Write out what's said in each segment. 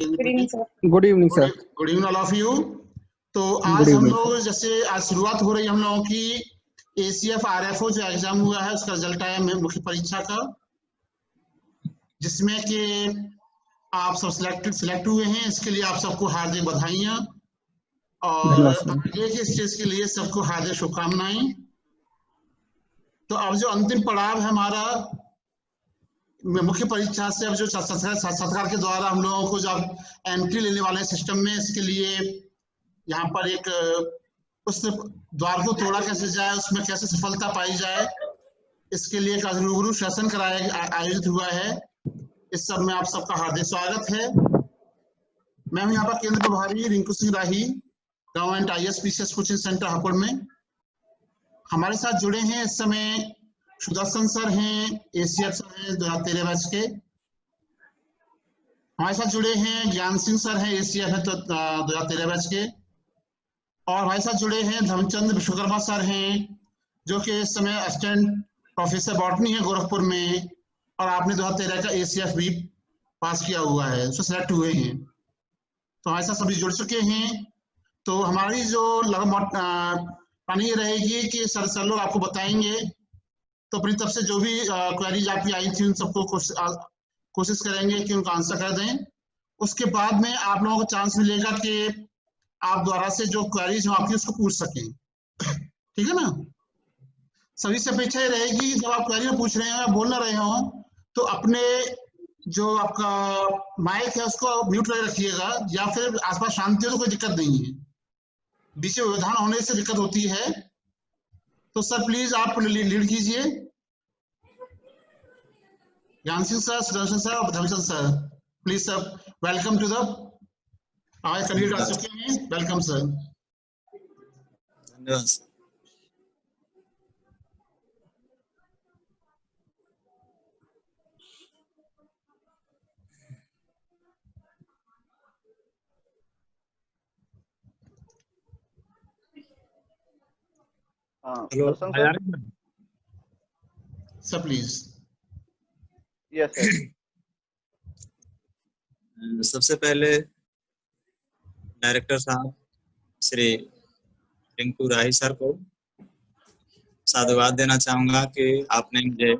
Good evening sir. Good evening sir. Good evening all of you. तो आज Good हम evening. लोग जैसे आज शुरुआत हो रही है हम लोगों की ACF RFO जो एग्जाम हुआ है उसका रिजल्ट आया मुख्य परीक्षा का, जिसमें कि आप सब सिलेक्ट हुए हैं। इसके लिए आप सबको हार्दिक बधाइयाँ और धन्यवाद सर। आगे के स्टेज के लिए सबको हार्दिक शुभकामनाएं। तो अब जो अंतिम पड़ाव है हमारा मुख्य परीक्षा से, अब जो सरकार के द्वारा हम लोगों को जब एंट्री लेने वाले सिस्टम में, इसके लिए यहाँ पर एक उस द्वार को तोड़ा कैसे जाए, उसमें कैसे सफलता पाई जाए, इसके लिए एक रूबरू सेशन आयोजित हुआ है। इस सब में आप सबका हार्दिक स्वागत है। मैं हूँ यहाँ पर केंद्र प्रभारी Rinku Singh Rahi, government ISPCS coaching centre Hapur में। हमारे साथ जुड़े हैं इस समय सुदर्शन सर हैं, ACF सर हैं 2013 बैच के। हमारे साथ जुड़े हैं ज्ञान सिंह सर हैं, ACF है 2013 बैच के। और हमारे साथ जुड़े हैं धर्मचंद्र विश्वकर्मा सर हैं, जो कि इस समय असिस्टेंट प्रोफेसर बॉटनी है गोरखपुर में, और आपने 2013 का ACF भी पास किया हुआ है, उसमें सेलेक्ट हुए हैं। तो हमारे साथ सभी जुड़ चुके हैं। तो हमारी जो प्लानिंग रहेगी कि सर लोग आपको बताएंगे, तो अपनी तरफ से जो भी क्वेरीज आपकी आई थी उन सबको कोशिश करेंगे कि उनका आंसर कर दें। उसके बाद में आप लोगों को चांस मिलेगा कि आप द्वारा से जो क्वेरीज हो आपकी उसको पूछ सकें। ठीक है ना? सभी से अपेक्षा ये रहेगी जब आप क्वेरी में पूछ रहे हैं या बोल ना रहे हो तो अपने जो आपका माइक है उसको म्यूट करके रखिएगा, या फिर आसपास शांति हो तो कोई दिक्कत नहीं है। बीच में व्यवधान होने से दिक्कत होती है। तो सर प्लीज आप लीड कीजिए। ज्ञान सिंह सर, सुदर्शन सर और Dharamchand sir, please sir welcome to the हमारे कैंडिडेट आ चुके हैं। Welcome sir. धन्यवाद sir. Hello sir. Sir please. Yes sir. सबसे पहले डायरेक्टर साहब श्री रिंकू राही सर को साधुवाद देना चाहूंगा कि आपने मुझे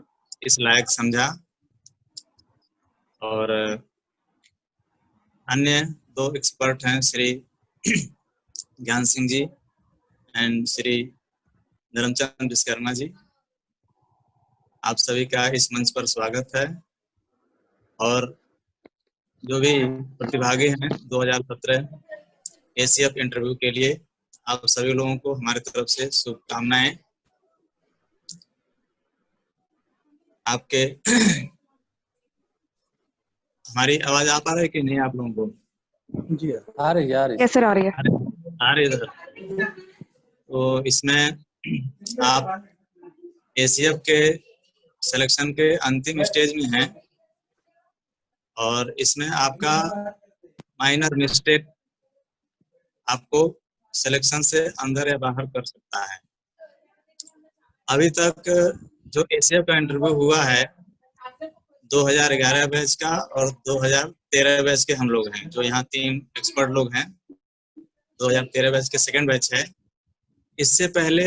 इस लायक समझा, और अन्य दो एक्सपर्ट हैं श्री ज्ञान सिंह जी एंड श्री धर्मचंद विश्वकर्मा जी। आप सभी का इस मंच पर स्वागत है। और जो भी प्रतिभागी हैं 2017 ACF इंटरव्यू के लिए, आप सभी लोगों को हमारी तरफ से शुभकामनाएं। आपके हमारी आवाज आ पा रही है कि नहीं आप लोगों को? जी आ रही है। यस सर, आ रही है। आ रही है सर। तो इसमें आप ACF के सिलेक्शन के अंतिम स्टेज में हैं, और इसमें आपका माइनर मिस्टेक आपको सिलेक्शन से अंदर या बाहर कर सकता है। अभी तक जो ACF का इंटरव्यू हुआ है 2011 बैच का और 2013 बैच के हम लोग हैं, जो यहाँ 3 एक्सपर्ट लोग हैं। 2013 बैच के सेकंड बैच है। इससे पहले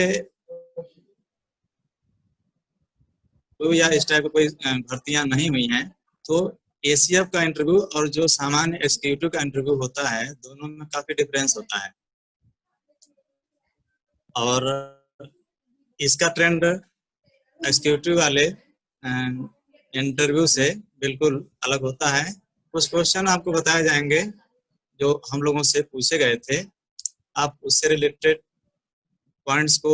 या इस टाइप की कोई भर्तियां नहीं हुई हैं। तो ACF का इंटरव्यू और जो सामान्य एग्जीक्यूटिव का इंटरव्यू होता है, दोनों में काफी डिफरेंस होता है, और इसका ट्रेंड एग्जीक्यूटिव वाले इंटरव्यू से बिल्कुल अलग होता है। कुछ क्वेश्चन आपको बताए जाएंगे जो हम लोगों से पूछे गए थे। आप उससे रिलेटेड पॉइंट्स को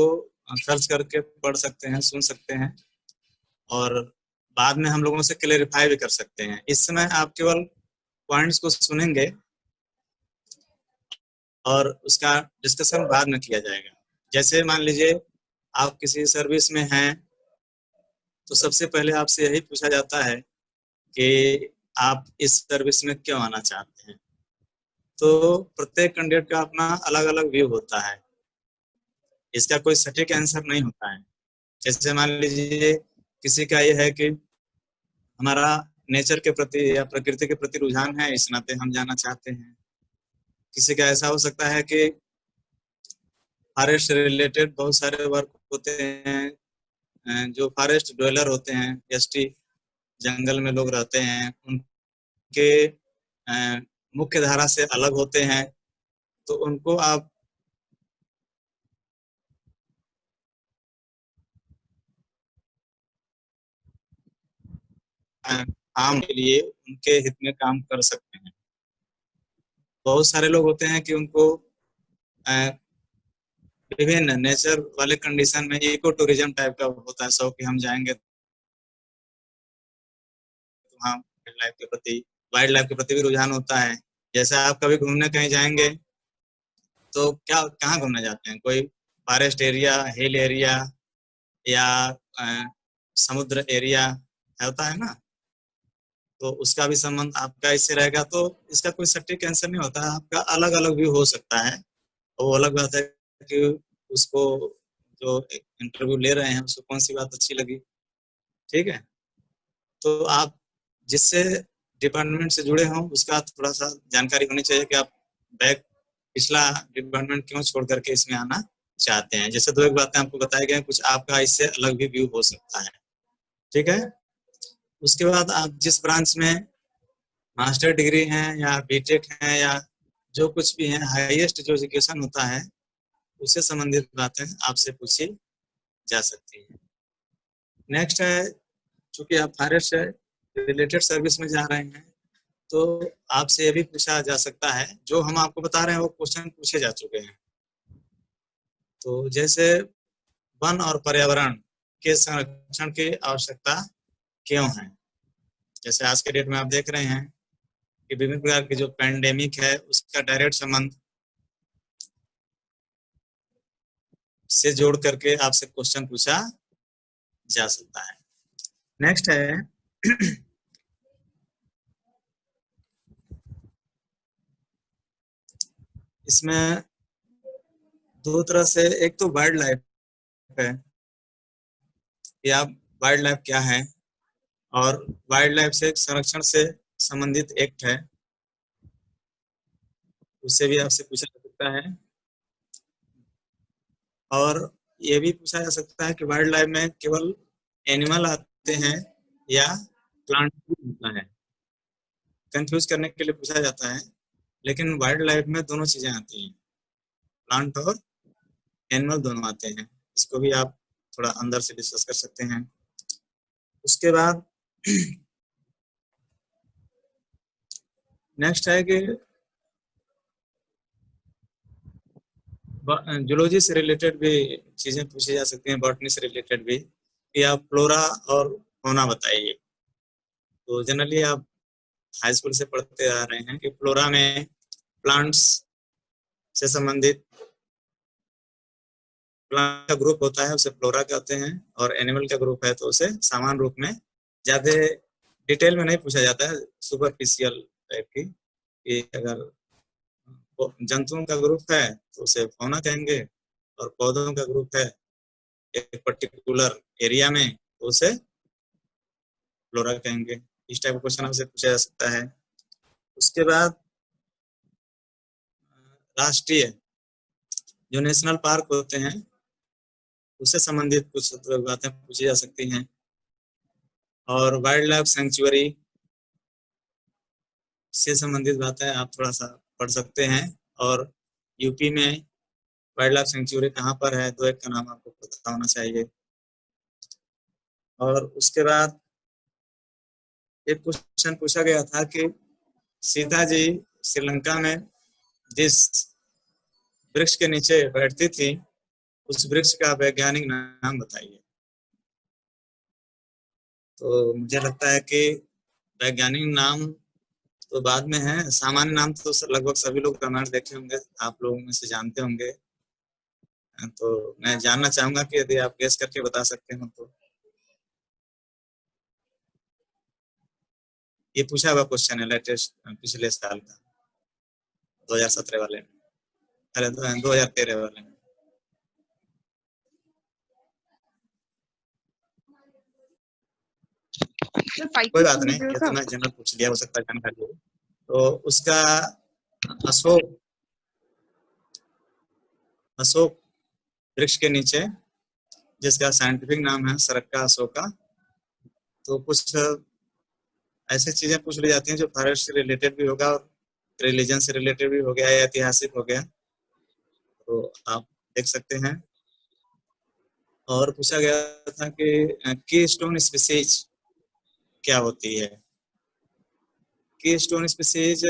सर्च करके पढ़ सकते हैं, सुन सकते हैं, और बाद में हम लोगों से क्लेरिफाई भी कर सकते हैं। इस समय आप केवल पॉइंट्स को सुनेंगे और उसका डिस्कशन बाद में किया जाएगा। जैसे मान लीजिए आप किसी सर्विस में हैं, तो सबसे पहले आपसे यही पूछा जाता है कि आप इस सर्विस में क्यों आना चाहते हैं। तो प्रत्येक कैंडिडेट का अपना अलग अलग व्यू होता है, इसका कोई सटीक आंसर नहीं होता है। जैसे मान लीजिए किसी का ये है कि हमारा नेचर के प्रति या प्रकृति के प्रति रुझान है, इस नाते हम जाना चाहते हैं। किसी का ऐसा हो सकता है कि फॉरेस्ट से रिलेटेड बहुत सारे वर्क होते हैं, जो फॉरेस्ट ड्वेलर होते हैं, एसटी जंगल में लोग रहते हैं, उनके मुख्य धारा से अलग होते हैं, तो उनको आप आम के लिए उनके हित में काम कर सकते हैं। बहुत सारे लोग होते हैं कि उनको विभिन्न नेचर वाले कंडीशन में इको टूरिज्म टाइप का होता है, सो कि हम जाएंगे तो वहाँ वाइल्ड लाइफ के प्रति भी रुझान होता है। जैसे आप कभी घूमने कहीं जाएंगे तो क्या कहाँ घूमने जाते हैं, कोई फॉरेस्ट एरिया, हिल एरिया या समुद्र एरिया होता है ना, तो उसका भी संबंध आपका इससे रहेगा। तो इसका कोई सटीक आंसर नहीं होता है, आपका अलग अलग व्यू हो सकता है। वो अलग बात है कि उसको जो इंटरव्यू ले रहे हैं उसको कौन सी बात अच्छी लगी। ठीक है, तो आप जिससे डिपार्टमेंट से जुड़े हों उसका थोड़ा सा जानकारी होनी चाहिए कि आप बैक पिछला डिपार्टमेंट क्यों छोड़ करके इसमें आना चाहते हैं। जैसे 2 एक बातें आपको बताई गई, कुछ आपका इससे अलग भी व्यू हो सकता है। ठीक है, उसके बाद आप जिस ब्रांच में मास्टर डिग्री है या बीटेक है या जो कुछ भी है, हाईएस्ट जो एजुकेशन होता है उससे संबंधित बातें आपसे पूछी जा सकती है। नेक्स्ट है, चूंकि आप फॉरेस्ट से रिलेटेड सर्विस में जा रहे हैं तो आपसे ये भी पूछा जा सकता है, जो हम आपको बता रहे हैं वो क्वेश्चन पूछे जा चुके हैं। तो जैसे वन और पर्यावरण के संरक्षण की आवश्यकता क्यों है। जैसे आज के डेट में आप देख रहे हैं कि विभिन्न प्रकार की जो पैंडेमिक है उसका डायरेक्ट संबंध से जोड़ करके आपसे क्वेश्चन पूछा जा सकता है। नेक्स्ट है इसमें 2 तरह से, एक तो वाइल्ड लाइफ है कि आप वाइल्ड लाइफ क्या है, और वाइल्ड लाइफ से संरक्षण से संबंधित एक्ट है, उससे भी आपसे पूछा जा सकता है। और ये भी पूछा जा सकता है कि वाइल्ड लाइफ में केवल एनिमल आते हैं या प्लांट भी होता है। कंफ्यूज करने के लिए पूछा जाता है, लेकिन वाइल्ड लाइफ में दोनों चीजें आती हैं, प्लांट और एनिमल दोनों आते हैं। इसको भी आप थोड़ा अंदर से डिस्कस कर सकते हैं। उसके बाद नेक्स्ट है कि जूलॉजी से रिलेटेड भी चीजें पूछी जा सकती हैं, बॉटनी से रिलेटेड भी, कि आप फ्लोरा और फौना बताइए। तो जनरली आप हाई स्कूल से पढ़ते आ रहे हैं कि फ्लोरा में प्लांट्स से संबंधित प्लांट का ग्रुप होता है, उसे फ्लोरा कहते हैं, और एनिमल का ग्रुप है तो उसे सामान्य रूप में, ज्यादा डिटेल में नहीं पूछा जाता है, सुपरफिशियल टाइप की, कि अगर जंतुओं का ग्रुप है तो उसे फौना कहेंगे, और पौधों का ग्रुप है एक पर्टिकुलर एरिया में तो उसे फ्लोरा कहेंगे। इस टाइप का क्वेश्चन आपसे पूछा जा सकता है। उसके बाद राष्ट्रीय जो नेशनल पार्क होते हैं उससे संबंधित कुछ बातें पूछी जा सकती हैं, और वाइल्ड लाइफ सेंचुरी से संबंधित बातें आप थोड़ा सा पढ़ सकते हैं। और यूपी में वाइल्ड लाइफ सेंचुरी कहाँ पर है, 2 एक का नाम आपको पता होना चाहिए। और उसके बाद एक क्वेश्चन पूछा गया था कि सीता जी श्रीलंका में जिस वृक्ष के नीचे बैठती थी उस वृक्ष का वैज्ञानिक नाम बताइए। तो मुझे लगता है कि वैज्ञानिक नाम तो बाद में है, सामान्य नाम तो लगभग सभी लोग रामायण देखे होंगे, आप लोगों में से जानते होंगे। तो मैं जानना चाहूंगा कि यदि आप गेस करके बता सकते हो तो। ये पूछा हुआ क्वेश्चन है, लेटेस्ट पिछले साल का, 2017 वाले में, अरे 2013 वाले में। कोई बात नहीं, ये तो मैं जनरल पूछ लिया, हो सकता है जानकारी हो। तो उसका अशोक वृक्ष के नीचे, जिसका साइंटिफिक नाम है सरक्का अशोका। तो कुछ ऐसी चीजें पूछ ली जाती हैं जो फॉरेस्ट से रिलेटेड भी होगा और रिलीजन से रिलेटेड भी हो गया या ऐतिहासिक हो गया, तो आप देख सकते हैं। और पूछा गया था कि की स्टोन स्पीसीज क्या होती है। की स्टोन स्पीसीज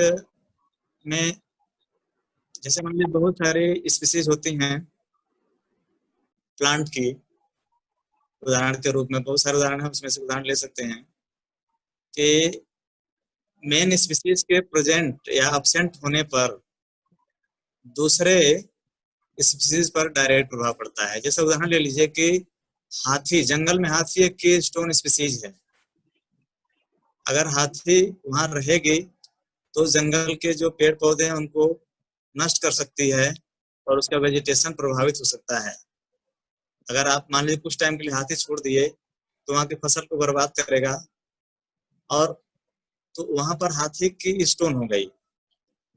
में जैसे मान लीजिए बहुत सारे स्पीसीज होती हैं प्लांट की, उदाहरण के रूप में बहुत सारे उदाहरण है, उसमें से उदाहरण ले सकते हैं कि मेन स्पीसीज के प्रेजेंट या एब्सेंट होने पर दूसरे स्पीसीज पर डायरेक्ट प्रभाव पड़ता है। जैसे उदाहरण ले लीजिए कि हाथी, जंगल में हाथी एक की स्टोन स्पीसीज है। अगर हाथी वहां रहेगी तो जंगल के जो पेड़ पौधे हैं उनको नष्ट कर सकती है और उसका वेजिटेशन प्रभावित हो सकता है। अगर आप मान लीजिए कुछ टाइम के लिए हाथी छोड़ दिए तो वहां की फसल को बर्बाद करेगा, और तो वहां पर हाथी की स्टोन हो गई।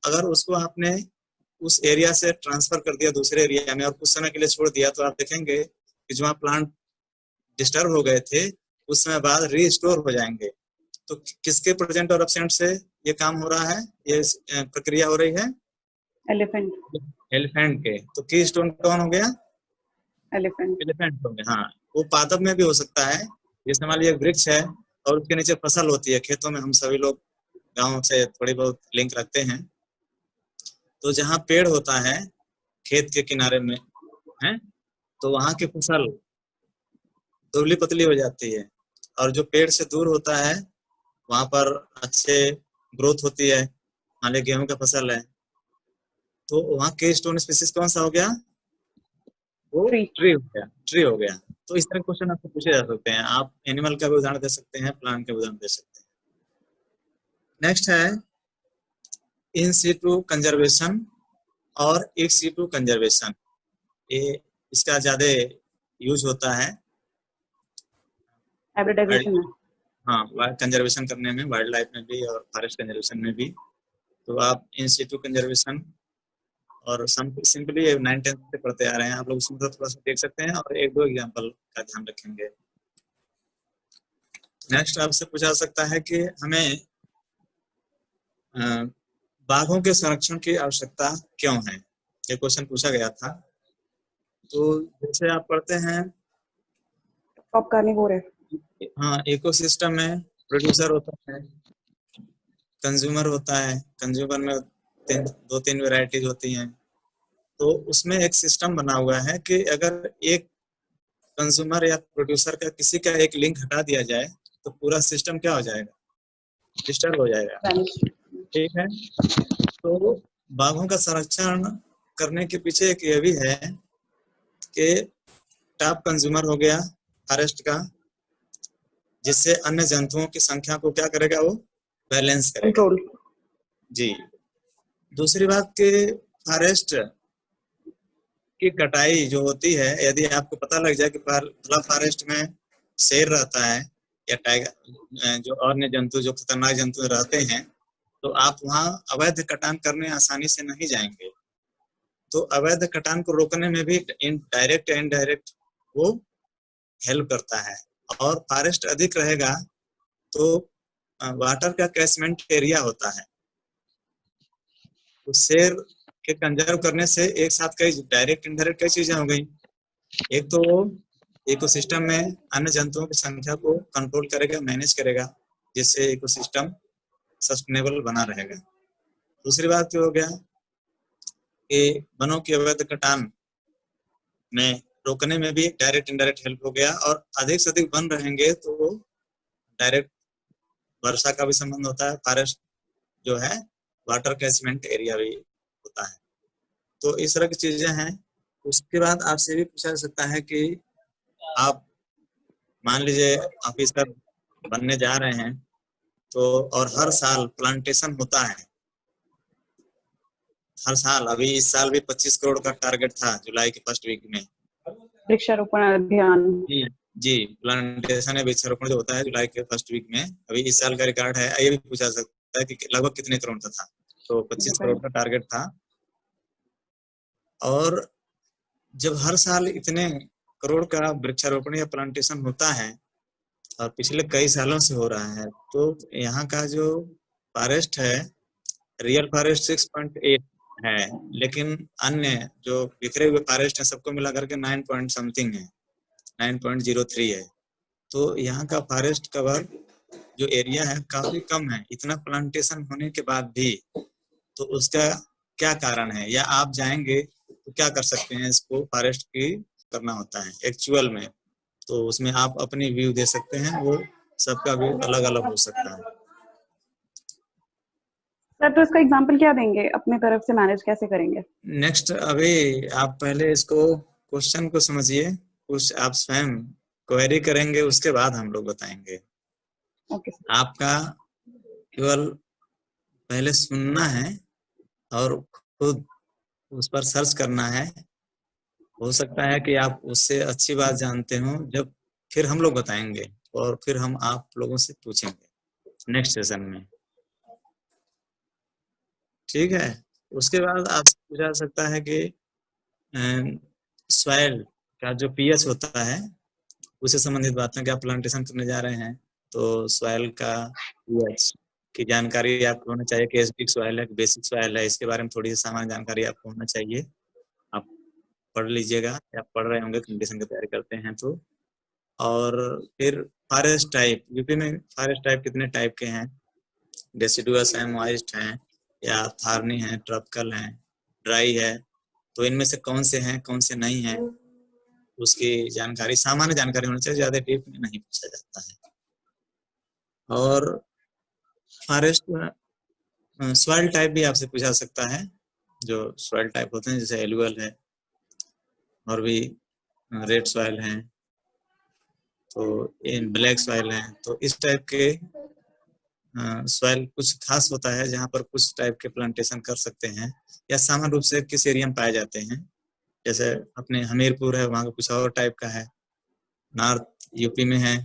अगर उसको आपने उस एरिया से ट्रांसफर कर दिया दूसरे एरिया में और कुछ समय के लिए छोड़ दिया, तो आप देखेंगे कि जो प्लांट डिस्टर्ब हो गए थे उस समय बाद रीस्टोर हो जाएंगे। तो किसके प्रेजेंट और एब्सेंट से ये काम हो रहा है, ये प्रक्रिया हो रही है? एलिफेंट के। तो की स्टोन कौन हो गया? एलिफेंट हो गया। हाँ, वो पादप में भी हो सकता है। जैसे मान लीजिए वृक्ष है और उसके नीचे फसल होती है खेतों में, हम सभी लोग गाँव से थोड़ी बहुत लिंक रखते हैं। तो जहाँ पेड़ होता है खेत के किनारे में है, तो वहां की फसल दुबली पतली हो जाती है, और जो पेड़ से दूर होता है वहां पर अच्छे ग्रोथ होती है। मान लीजिए गेहूं का फसल है तो वहाँ के स्टोन स्पीसीज कौन सा हो गया? वो ट्री हो गया, ट्री हो गया। तो इस तरह क्वेश्चन आपसे पूछे जा सकते हैं। आप एनिमल का भी उदाहरण दे सकते हैं, प्लांट का भी उदाहरण दे सकते हैं। नेक्स्ट है इन सीटू कंजर्वेशन और एक सीटू कंजर्वेशन। ये इसका ज्यादा यूज होता है हाँ, कंजर्वेशन करने में, वाइल्ड लाइफ में भी और फॉरेस्ट कंजर्वेशन में भी। तो आप इन सीटू कंजर्वेशन और सिंपली 9-10 से पढ़ते आ रहे हैं आप लोग, उसमें थोड़ा सा देख सकते हैं और एक दो एग्जांपल का ध्यान रखेंगे। नेक्स्ट आपसे पूछा सकता है कि हमें बाघों के संरक्षण की आवश्यकता क्यों है, ये क्वेश्चन पूछा गया था। तो जैसे आप पढ़ते हैं हाँ, इकोसिस्टम में प्रोड्यूसर होता है, कंज्यूमर होता है। कंज्यूमर में 2-3 वैरायटीज होती हैं। तो उसमें एक सिस्टम बना हुआ है कि अगर एक कंज्यूमर या प्रोड्यूसर का किसी का एक लिंक हटा दिया जाए तो पूरा सिस्टम क्या हो जाएगा? डिस्टर्ब हो जाएगा। ठीक है। तो बाघों का संरक्षण करने के पीछे एक ये भी है कि टॉप कंज्यूमर हो गया फॉरेस्ट का, जिससे अन्य जंतुओं की संख्या को क्या करेगा? वो बैलेंस करेगा। जी। दूसरी बात कि फॉरेस्ट की कटाई जो होती है, यदि आपको पता लग जाए कि फॉरेस्ट में शेर रहता है या टाइगर, जो अन्य जंतु, जो खतरनाक जंतु रहते हैं, तो आप वहां अवैध कटान करने आसानी से नहीं जाएंगे। तो अवैध कटान को रोकने में भी डायरेक्ट या इनडायरेक्ट वो हेल्प करता है। और फॉरेस्ट अधिक रहेगा तो वाटर का कैचमेंट एरिया होता है। तो शेर के कंजर्व करने से एक साथ कई डायरेक्ट इनडायरेक्ट कई चीजें हो गई। एक तो इकोसिस्टम में अन्य जंतुओं की संख्या को कंट्रोल करेगा, मैनेज करेगा, जिससे इकोसिस्टम सस्टेनेबल बना रहेगा। दूसरी बात क्या हो गया कि वनों की अवैध कटान में रोकने में भी डायरेक्ट इनडायरेक्ट हेल्प हो गया। और अधिक से अधिक वन रहेंगे तो डायरेक्ट वर्षा का भी संबंध होता है। फॉरेस्ट जो है वाटर कैचमेंट एरिया भी होता है। तो इस तरह की चीजें हैं। उसके बाद आपसे भी पूछा जा सकता है कि आप मान लीजिए ऑफिसर बनने जा रहे हैं तो, और हर साल प्लांटेशन होता है, हर साल। अभी इस साल भी 25 करोड़ का टारगेट था जुलाई के फर्स्ट वीक में, वृक्षारोपण अभियान। जी, प्लांटेशन या वृक्षारोपण जो होता है जुलाई के फर्स्ट वीक में, अभी इस साल का रिकॉर्ड है, ये भी पूछा सकता है कि लगभग कितने करोड़ का था। तो 25 करोड़ का टारगेट था। और जब हर साल इतने करोड़ का वृक्षारोपण या प्लांटेशन होता है और पिछले कई सालों से हो रहा है, तो यहाँ का जो फॉरेस्ट है, रियल फॉरेस्ट 6.8 है, लेकिन अन्य जो बिखरे हुए फॉरेस्ट है सबको मिला करके 9 पॉइंट समथिंग है, 9.03 है। तो यहाँ का फॉरेस्ट कवर जो एरिया है काफी कम है, इतना प्लांटेशन होने के बाद भी। तो उसका क्या कारण है, या आप जाएंगे तो क्या कर सकते हैं इसको फॉरेस्ट की करना होता है एक्चुअल में, तो उसमें आप अपनी व्यू दे सकते हैं, वो सबका व्यू अलग अलग हो सकता है। सर तो इसका एग्जांपल क्या देंगे, अपने तरफ से मैनेज कैसे करेंगे? नेक्स्ट, अभी आप पहले इसको क्वेश्चन को समझिए, कुछ आप स्वयं क्वेरी करेंगे, उसके बाद हम लोग बताएंगे। Okay sir. आपका केवल पहले सुनना है और खुद उस पर सर्च करना है। हो सकता है कि आप उससे अच्छी बात जानते हो, जब फिर हम लोग बताएंगे और फिर हम आप लोगों से पूछेंगे नेक्स्ट सेशन में, ठीक है। उसके बाद आपसे पूछा जा सकता है कि सॉइल का जो पीएच होता है उससे संबंधित बातें, कि आप प्लांटेशन करने जा रहे हैं तो सॉइल का पीएच की जानकारी आपको होना चाहिए कि एसिडिक सॉइल है, बेसिक सॉइल है, इसके बारे में थोड़ी सी सामान्य जानकारी आपको होना चाहिए। आप पढ़ लीजिएगा, या पढ़ रहे होंगे, कंपटीशन की तैयारी करते हैं तो। और फिर फॉरेस्ट टाइप, यूपी में फॉरेस्ट टाइप कितने टाइप के हैं, डेसिडुअस है, मॉइस्ट हैं, या थार्नी है, ट्रॉपिकल है, ड्राई है, तो इनमें से कौन से हैं कौन से नहीं हैं, उसकी जानकारी, सामान्य जानकारी होनी चाहिए, ज्यादा डीप में नहीं पूछा जाता है। और फॉरेस्ट सॉइल टाइप भी आपसे पूछा सकता है, जो सॉइल टाइप होते हैं, जैसे एलुअल है और भी रेड सॉइल है, तो इन ब्लैक सॉइल है। तो इस टाइप के सॉइल कुछ खास होता है जहाँ पर कुछ टाइप के प्लांटेशन कर सकते हैं, या सामान्य रूप से किस एरिया में पाए जाते हैं। जैसे अपने हमीरपुर है, वहाँ का कुछ और टाइप का है, नॉर्थ यूपी में है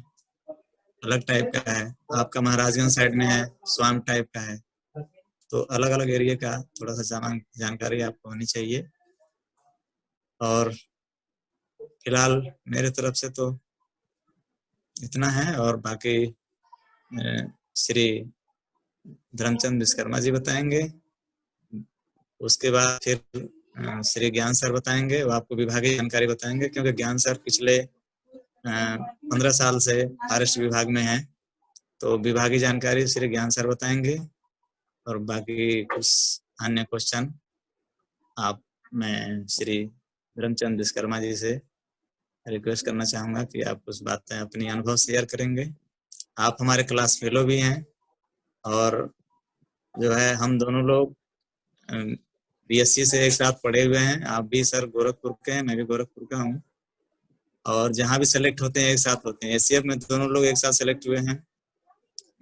अलग टाइप का है, आपका महाराजगंज साइड में है स्वाम टाइप का है। तो अलग अलग एरिया का थोड़ा सा जानकारी आपको होनी चाहिए। और फिलहाल मेरे तरफ से तो इतना है, और बाकी श्री धर्मचंद विश्वकर्मा जी बताएंगे। उसके बाद फिर श्री ज्ञान सर बताएंगे, वो आपको विभागीय जानकारी बताएंगे, क्योंकि ज्ञान सर पिछले 15 साल से फॉरेस्ट विभाग में हैं, तो विभागीय जानकारी श्री ज्ञान सर बताएंगे। और बाकी कुछ अन्य क्वेश्चन आप, मैं श्री धर्मचंद विश्वकर्मा जी से रिक्वेस्ट करना चाहूँगा कि आप कुछ बातें अपनी अनुभव शेयर करेंगे। आप हमारे क्लास फेलो भी हैं, और जो है हम दोनों लोग बीएससी से एक साथ पढ़े हुए हैं। आप भी सर गोरखपुर के हैं, मैं भी गोरखपुर का हूँ, और जहाँ भी सेलेक्ट होते हैं एक साथ होते हैं। एसीएफ में दोनों लोग एक साथ सेलेक्ट हुए हैं,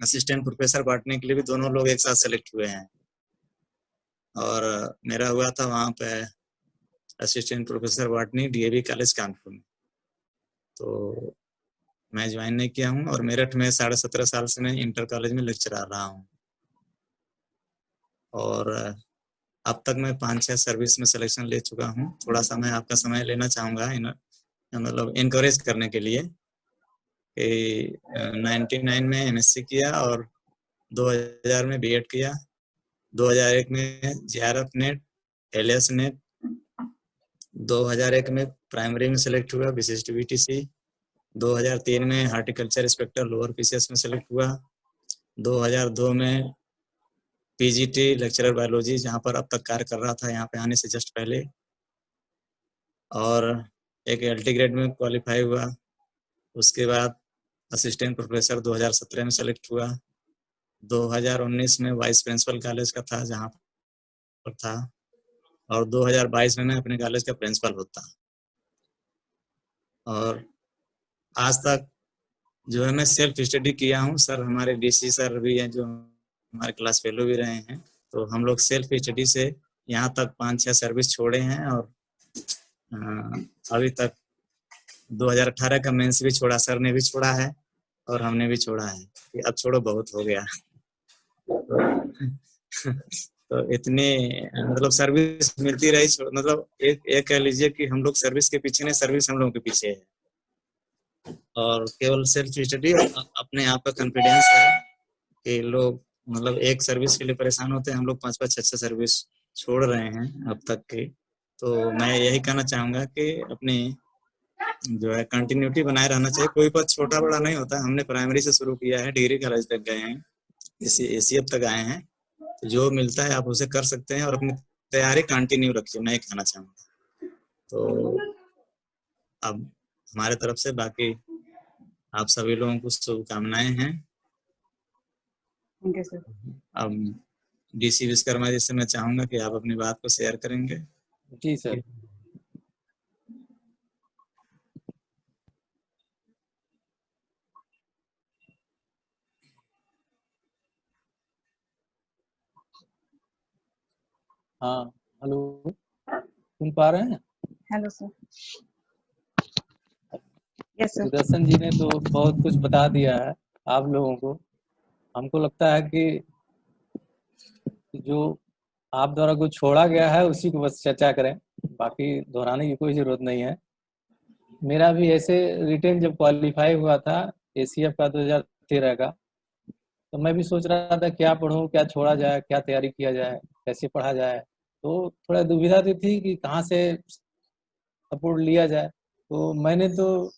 असिस्टेंट प्रोफेसर बांटने के लिए भी दोनों लोग एक साथ सेलेक्ट हुए हैं, और मेरा हुआ था वहाँ पे assistant professor बाटनी DAV college Kanpur में। तो मैं ज्वाइन नहीं किया हूँ, और मेरठ में 17.5 साल से मैं इंटर कॉलेज में लेक्चरर रहा हूँ, और अब तक मैं 5-6 सर्विस में सिलेक्शन ले चुका हूँ। थोड़ा सा मैं आपका समय लेना चाहूँगा मतलब इनकरेज करने के लिए कि 99 में एमएससी किया, और 2000 में बीएड किया, 2001 में जेआरएफ नेट, एलएस नेट, 2001 में प्राइमरी में सेलेक्ट हुआ विशिष्ट बीटीसी, 2003 में हार्टिकल्चर इंस्पेक्टर लोअर पीसीएस में सेलेक्ट हुआ, 2002 में पीजीटी लेक्चरर बायोलॉजी, जहाँ पर अब तक कार्य कर रहा था यहाँ पे आने से जस्ट पहले, और एक एलटी ग्रेड में क्वालिफाई हुआ। उसके बाद असिस्टेंट प्रोफेसर 2017 में सेलेक्ट हुआ, 2019 में वाइस प्रिंसिपल कॉलेज का था जहाँ पर था, और 2022 में मैं अपने कॉलेज का प्रिंसिपल होता। और आज तक जो है मैं सेल्फ स्टडी किया हूँ। सर हमारे डीसी सर भी हैं जो हमारे क्लास फेलो भी रहे हैं, तो हम लोग सेल्फ स्टडी से यहाँ तक 5-6 सर्विस छोड़े हैं, और अभी तक 2018 का मेंस भी छोड़ा, सर ने भी छोड़ा है और हमने भी छोड़ा है कि अब छोड़ो बहुत हो गया। तो इतनी मतलब सर्विस मिलती रही, मतलब एक कह लीजिए कि हम लोग सर्विस के पीछे नहीं, सर्विस हम लोगों के पीछे है। और केवल सेल्फ स्टडी, अपने आप का कॉन्फिडेंस है कि लोग मतलब एक सर्विस के लिए परेशान होते हैं, हम लोग 5-5 6-6 सर्विस छोड़ रहे हैं अब तक की। तो मैं यही कहना चाहूंगा कि अपनी जो है कंटिन्यूटी बनाए रहना चाहिए। कोई पद छोटा बड़ा नहीं होता, हमने प्राइमरी से शुरू किया है, डिग्री कॉलेज तक गए हैं, एसीएफ तक आए हैं। तो जो मिलता है आप उसे कर सकते हैं और अपनी तैयारी कंटिन्यू रखिए, मैं ये कहना चाहूंगा। तो अब हमारे तरफ से बाकी आप सभी लोगों को शुभकामनाएं हैं। Thank you sir. अब डीसी विश्वकर्मा जी से मैं चाहूंगा कि आप अपनी बात को शेयर करेंगे। जी सर। हाँ हेलो, सुन पा रहे हैं? Hello sir. Yes sir. Sudarshan ji ने तो बहुत कुछ बता दिया है आप लोगों को। हमको लगता है कि जो आप द्वारा कुछ छोड़ा गया है उसी को बस चर्चा करें, बाकी दोहराने की कोई जरूरत नहीं है। मेरा भी ऐसे रिटेन जब क्वालिफाई हुआ था एसीएफ का 2013 का, तो मैं भी सोच रहा था क्या पढूं, क्या छोड़ा जाए, क्या तैयारी किया जाए, कैसे पढ़ा जाए। तो थोड़ा दुविधा तो थी कि कहाँ से सपोर्ट लिया जाए। तो मैंने तो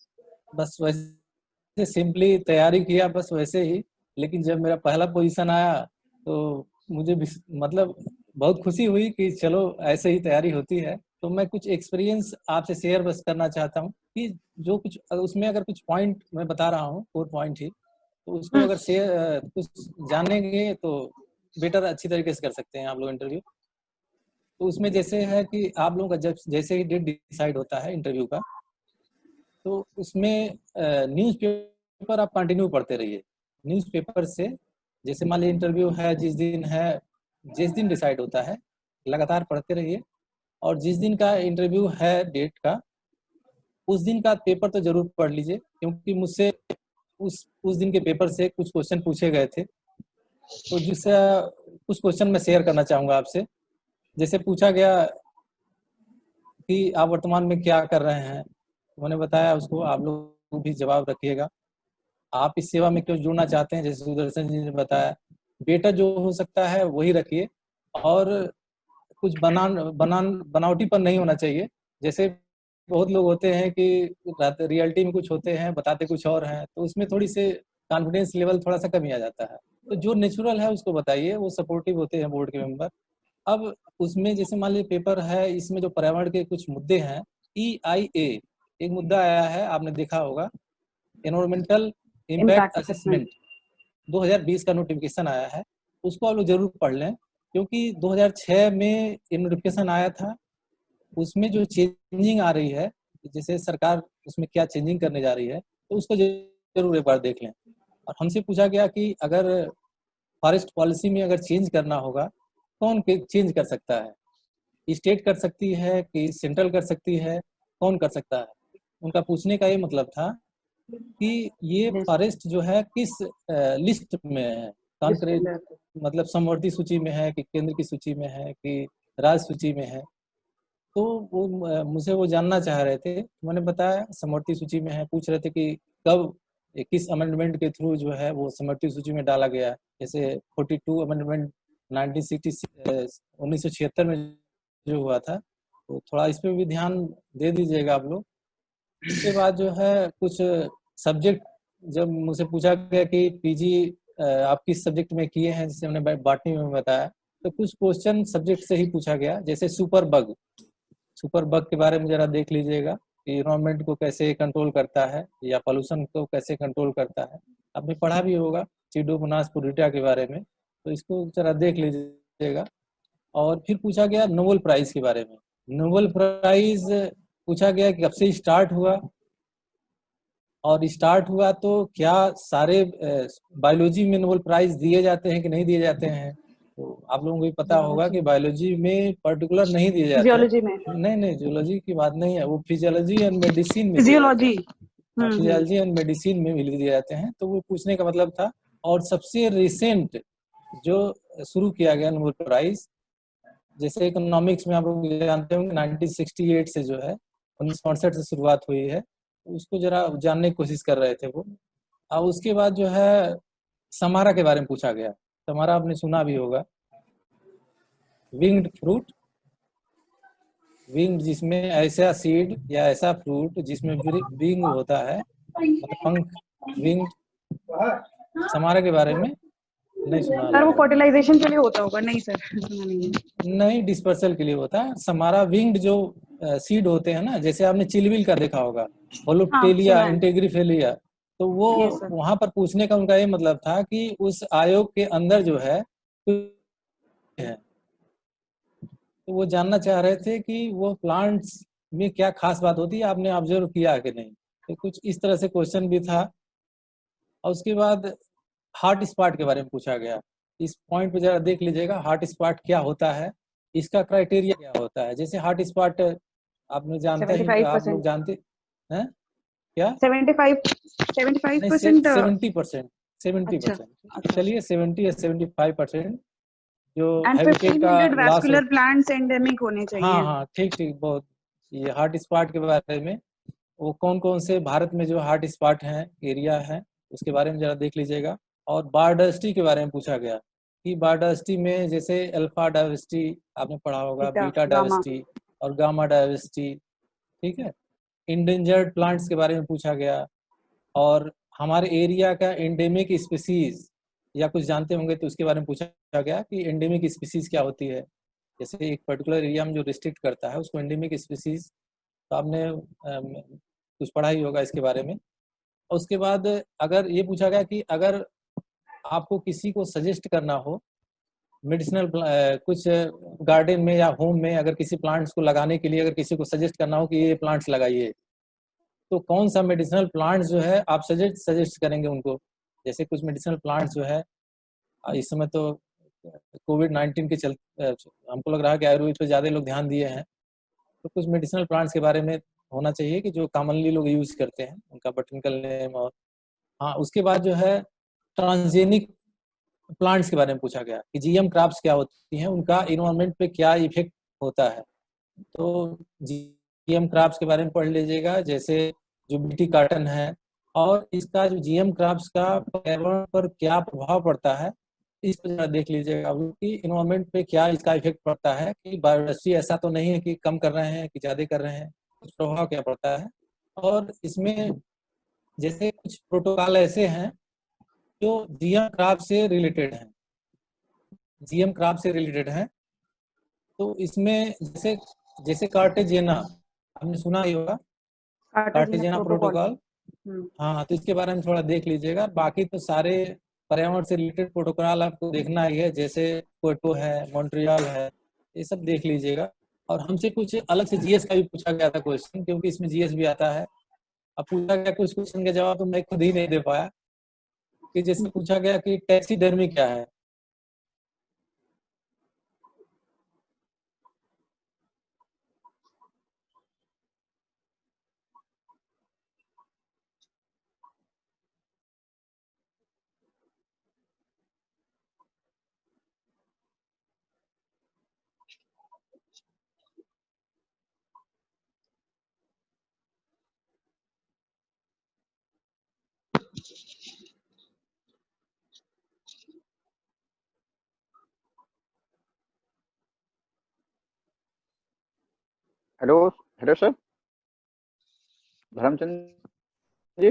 बस वैसे सिंपली तैयारी किया, बस वैसे ही। लेकिन जब मेरा पहला पोजीशन आया तो मुझे मतलब बहुत खुशी हुई कि चलो ऐसे ही तैयारी होती है। तो मैं कुछ एक्सपीरियंस आपसे शेयर बस करना चाहता हूँ कि जो कुछ उसमें अगर कुछ पॉइंट मैं बता रहा हूँ, 4 पॉइंट ही, तो उसको अगर शेयर कुछ जानेंगे तो बेटर अच्छी तरीके से कर सकते हैं आप लोग इंटरव्यू। तो उसमें जैसे है कि आप लोगों का जब जैसे ही डेट डिसाइड होता है इंटरव्यू का, तो उसमें न्यूज़पेपर आप कंटिन्यू पढ़ते रहिए। न्यूज़पेपर से जैसे मान लीजिए इंटरव्यू है जिस दिन डिसाइड होता है, लगातार पढ़ते रहिए। और जिस दिन का इंटरव्यू है डेट का, उस दिन का पेपर तो जरूर पढ़ लीजिए, क्योंकि मुझसे उस दिन के पेपर से कुछ क्वेश्चन पूछे गए थे। तो जिससे कुछ क्वेश्चन मैं शेयर करना चाहूँगा आपसे। जैसे पूछा गया कि आप वर्तमान में क्या कर रहे हैं, उन्होंने बताया उसको आप लोग भी जवाब रखिएगा। आप इस सेवा में क्यों जुड़ना चाहते हैं, जैसे सुदर्शन जी ने बताया, बेटा जो हो सकता है वही रखिए। और कुछ बनावटीपन नहीं होना चाहिए। जैसे बहुत लोग होते हैं कि रियलिटी में कुछ होते हैं, बताते कुछ और हैं, तो उसमें थोड़ी से कॉन्फिडेंस लेवल थोड़ा सा कम आ जाता है। तो जो नेचुरल है उसको बताइए, वो सपोर्टिव होते हैं बोर्ड के मेंबर। अब उसमें जैसे मान लीजिए पेपर है, इसमें जो पर्यावरण के कुछ मुद्दे हैं, EIA एक मुद्दा आया है, आपने देखा होगा, environmental impact impact assessment. Assessment 2020 का नोटिफिकेशन आया है। उसको आप लोग जरूर पढ़ लें, क्योंकि 2006 में ये नोटिफिकेशन आया था। उसमें जो चेंजिंग आ रही है, जैसे सरकार उसमें क्या चेंजिंग करने जा रही है, तो उसको जरूर एक बार देख लें। और हमसे पूछा गया कि अगर फॉरेस्ट पॉलिसी में अगर चेंज करना होगा, कौन चेंज कर सकता है, स्टेट कर सकती है कि सेंट्रल कर सकती है, कौन कर सकता है। उनका पूछने का ये मतलब था कि ये फॉरेस्ट जो है किस लिस्ट में है, कॉन्क्रीट मतलब समवर्ती सूची में है कि केंद्र की सूची में है कि राज्य सूची में है। तो वो मुझे वो जानना चाह रहे थे। मैंने बताया समवर्ती सूची में है। पूछ रहे थे कि कब किस अमेंडमेंट के थ्रू जो है वो समवर्ती सूची में डाला गया। जैसे 42 अमेंडमेंट 1976 में जो हुआ था, तो थोड़ा इस पे भी ध्यान दे दीजिएगा आप लोग। इसके बाद जो है कुछ सब्जेक्ट, जब मुझसे पूछा गया कि पीजी आप किस सब्जेक्ट में किए हैं, जैसे हमने बॉटनी में बताया, तो कुछ क्वेश्चन सब्जेक्ट से ही पूछा गया। जैसे सुपर बग के बारे में जरा देख लीजिएगा कि इन्वायरमेंट को कैसे कंट्रोल करता है या पोल्यूशन को कैसे कंट्रोल करता है। आपने पढ़ा भी होगा सीडोमोनास पुरिटा के बारे में, तो इसको जरा देख लीजिएगा। और फिर पूछा गया नोबेल प्राइज के बारे में। नोबेल प्राइज पूछा गया कि कब से स्टार्ट हुआ, और स्टार्ट हुआ तो क्या सारे बायोलॉजी में नोबेल प्राइज दिए जाते हैं कि नहीं दिए जाते हैं। तो आप लोगों को भी पता होगा कि बायोलॉजी में पर्टिकुलर नहीं दिए जाते हैं। फिजियोलॉजी में, नहीं, जियोलॉजी की बात नहीं है, वो फिजियोलॉजी एंड मेडिसिन में दिए जाते फिजियोलॉजी। हैं। फिजियोलॉजी एंड मेडिसिन में भी दिए जाते हैं। तो वो पूछने का मतलब था। और सबसे रिसेंट जो शुरू किया गया नोबेल प्राइज, जैसे इकोनॉमिक्स में आप लोग जानते होंगे 1968 से जो है 1965 से शुरुआत हुई है, उसको जरा जानने की कोशिश कर रहे थे वो। और उसके बाद जो है समारा के बारे में पूछा गया। समारा आपने सुना भी होगा, विंग्ड फ्रूट, विंग जिसमें ऐसा सीड या ऐसा फ्रूट जिसमें विंग होता है, मतलब पंख, विंग। समारा के बारे में नहीं सुना सर वो लग रहा। फर्टिलाइजेशन के लिए होता होगा। नहीं सर, सुना नहीं है। नहीं, डिस्पर्सल के लिए होता है। समारा विंग्ड जो सीड होते हैं ना, जैसे आपने चिलबिल का देखा होगा, होलोप्टेलिया, सुना है। इंटेग्रिफेलिया, तो वो यस सर। वहां पर पूछने का उनका ये मतलब था कि उस आयोग के अंदर जो है तो वो जानना चाह रहे थे कि वो प्लांट्स में क्या खास बात होती है, आपने ऑब्जर्व किया कि नहीं। तो कुछ इस तरह से क्वेश्चन भी था। और उसके बाद हार्ट स्पॉट के बारे में पूछा गया। इस पॉइंट पे जरा देख लीजिएगा, हार्ट स्पॉट क्या होता है, इसका क्राइटेरिया क्या होता है। जैसे हार्ट स्पॉट आपने जानते ही, आप लोग 75%। जानते हैं क्या? 75 नहीं, परसेंट 70%, 70%। अच्छा। चलिए 70 या 75% जो एंड हैबिटेट का 1500 लॉस। वैस्कुलर प्लांट्स एंडेमिक होने हाँ चाहिए। हाँ, ठीक, बहुत। ये हार्ट स्पॉट के बारे में, वो कौन कौन से भारत में जो हार्ट स्पॉट हैं, एरिया है, उसके बारे में जरा देख लीजिएगा। और बायोडायवर्सिटी के बारे में पूछा गया कि बायोडायवर्सिटी में जैसे अल्फा डायवर्सिटी आपने पढ़ा होगा, बीटा, बीटा गामा। डायवर्सिटी और गामा डायवर्सिटी, ठीक है। इंडेंजर्ड प्लांट्स के बारे में पूछा गया। और हमारे एरिया का एंडेमिक स्पीसीज या कुछ जानते होंगे तो उसके बारे में पूछा गया कि एंडेमिक स्पीसीज क्या होती है। जैसे एक पर्टिकुलर एरिया में जो रिस्ट्रिक्ट करता है उसको एंडेमिक स्पीसीज, तो आपने कुछ पढ़ा ही होगा इसके बारे में। और उसके बाद अगर ये पूछा गया कि अगर आपको किसी को सजेस्ट करना हो मेडिसिनल कुछ गार्डन में या होम में, अगर किसी प्लांट्स को लगाने के लिए अगर किसी को सजेस्ट करना हो कि ये प्लांट्स लगाइए, तो कौन सा मेडिसिनल प्लांट्स जो है आप सजेस्ट करेंगे उनको। जैसे कुछ मेडिसिनल प्लांट्स जो है इस समय तो कोविड-19 के चलते हमको लग रहा है कि आयुर्वेद पे ज़्यादा लोग ध्यान दिए हैं। तो कुछ मेडिसिनल प्लांट्स के बारे में होना चाहिए कि जो कॉमनली लोग यूज करते हैं, उनका बॉटनिकल नेम। और हाँ, उसके बाद जो है ट्रांसजेनिक प्लांट्स के बारे में पूछा गया कि जीएम क्रॉप्स क्या होती हैं, उनका इन्वायरमेंट पे क्या इफेक्ट होता है। तो जीएम क्रॉप्स के बारे में पढ़ लीजिएगा, जैसे जो बीटी कॉटन है, और इसका जो जीएम क्रॉप्स का पर्यावरण पर क्या प्रभाव पड़ता है, इसको जरा देख लीजिएगा कि इन्वायरमेंट पे क्या इसका इफेक्ट पड़ता है, कि बायोडायवर्सिटी ऐसा तो नहीं है कि कम कर रहे हैं कि ज़्यादा कर रहे हैं, कुछ प्रभाव क्या पड़ता है। और इसमें जैसे कुछ प्रोटोकॉल ऐसे हैं जो जीएम क्रॉप से रिलेटेड हैं, जीएम क्रॉप से रिलेटेड हैं। तो इसमें जैसे जैसे कार्टेजेना आपने सुना ही होगा, कार्टेजेना प्रोटोकॉल। प्रोटोकॉल। हाँ, तो इसके बारे में थोड़ा देख लीजिएगा। बाकी तो सारे पर्यावरण से रिलेटेड प्रोटोकॉल आपको देखना ही है, जैसे क्योटो है, मॉन्ट्रियल है, ये सब देख लीजिएगा। और हमसे कुछ अलग से जीएस का भी पूछा गया था क्वेश्चन, क्योंकि इसमें जीएस भी आता है। अब पूछा गया कुछ क्वेश्चन का जवाब तो मैं खुद ही नहीं दे पाया, कि जैसे पूछा गया कि टैक्सीडर्मी क्या है। Hello hello sir, Dharmchand ji,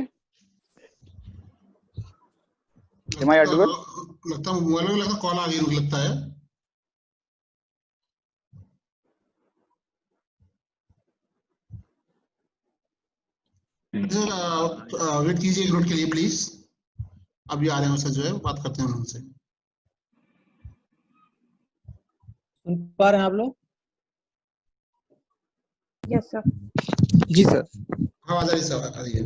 am I audible? लगता है मोबाइल में लगता कॉल आ गई, रुक लगता है। वेट कीजिए एक मिनट के लिए प्लीज। अभी आ रहे हैं, उससे जो है बात करते हैं उनसे। सुन पा रहे हैं आप लोग? Yes sir. जी सर। आवाज आ रही है, आ रही है।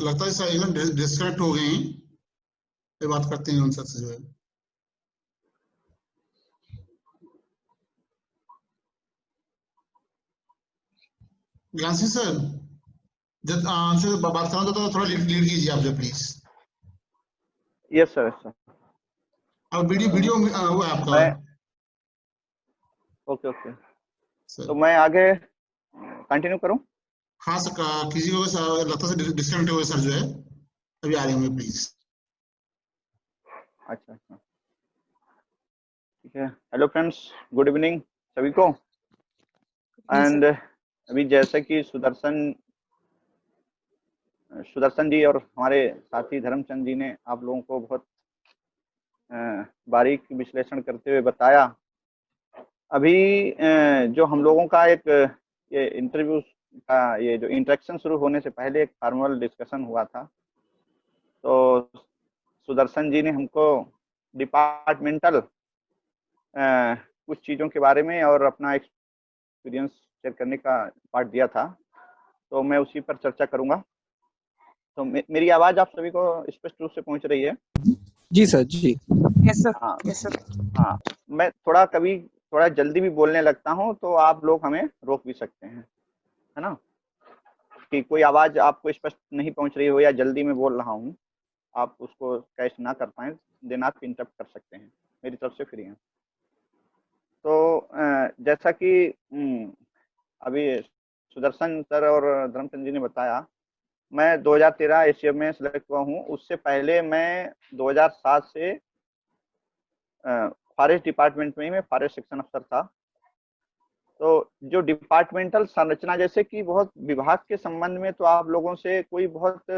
लगता है सर एकदम डिस्कनेक्ट हो गए हैं, ये बात करते हैं उनसे जो है। ज्ञान सिंह सर जब उनसे बात करना तो थोड़ा लीड कीजिए आप जो please. Yes sir, yes sir. अब वीडियो वो है आपका। मैं ओके ओके, सर तो मैं आगे कंटिन्यू करूं? हाँ सर, किसी को लगता है डिस्कनेक्ट हुए सर जो है, अभी आ रहे होंगे प्लीज। अच्छा अच्छा, ठीक है। हेलो फ्रेंड्स, गुड इवनिंग सभी को। एंड अभी जैसे कि सुदर्शन जी और हमारे साथी धर्मचंद जी ने आप लोगों को बहुत बारीक विश्लेषण करते हुए बताया। अभी जो हम लोगों का एक ये इंटरव्यू का ये जो इंटरेक्शन शुरू होने से पहले एक फॉर्मल डिस्कशन हुआ था, तो सुदर्शन जी ने हमको डिपार्टमेंटल कुछ चीज़ों के बारे में और अपना एक्सपीरियंस शेयर करने का पार्ट दिया था, तो मैं उसी पर चर्चा करूंगा। तो मेरी आवाज़ आप सभी को स्पष्ट रूप से पहुंच रही है? जी सर, जी। यस सर, हाँ यस सर। हाँ, मैं कभी थोड़ा जल्दी भी बोलने लगता हूँ, तो आप लोग हमें रोक भी सकते हैं, है ना? कि कोई आवाज़ आपको स्पष्ट नहीं पहुंच रही हो या जल्दी में बोल रहा हूँ, आप उसको कैच ना कर पाएँ, देन आप इंटरप्ट कर सकते हैं, मेरी तरफ से फ्री हैं। तो जैसा कि अभी सुदर्शन सर और धर्मचंद जी ने बताया, मैं 2013 एसीएफ में सिलेक्ट हुआ हूँ। उससे पहले मैं 2007 से फॉरेस्ट डिपार्टमेंट में ही मैं फॉरेस्ट सेक्शन अफसर था। तो जो डिपार्टमेंटल संरचना, जैसे कि बहुत विभाग के संबंध में तो आप लोगों से कोई बहुत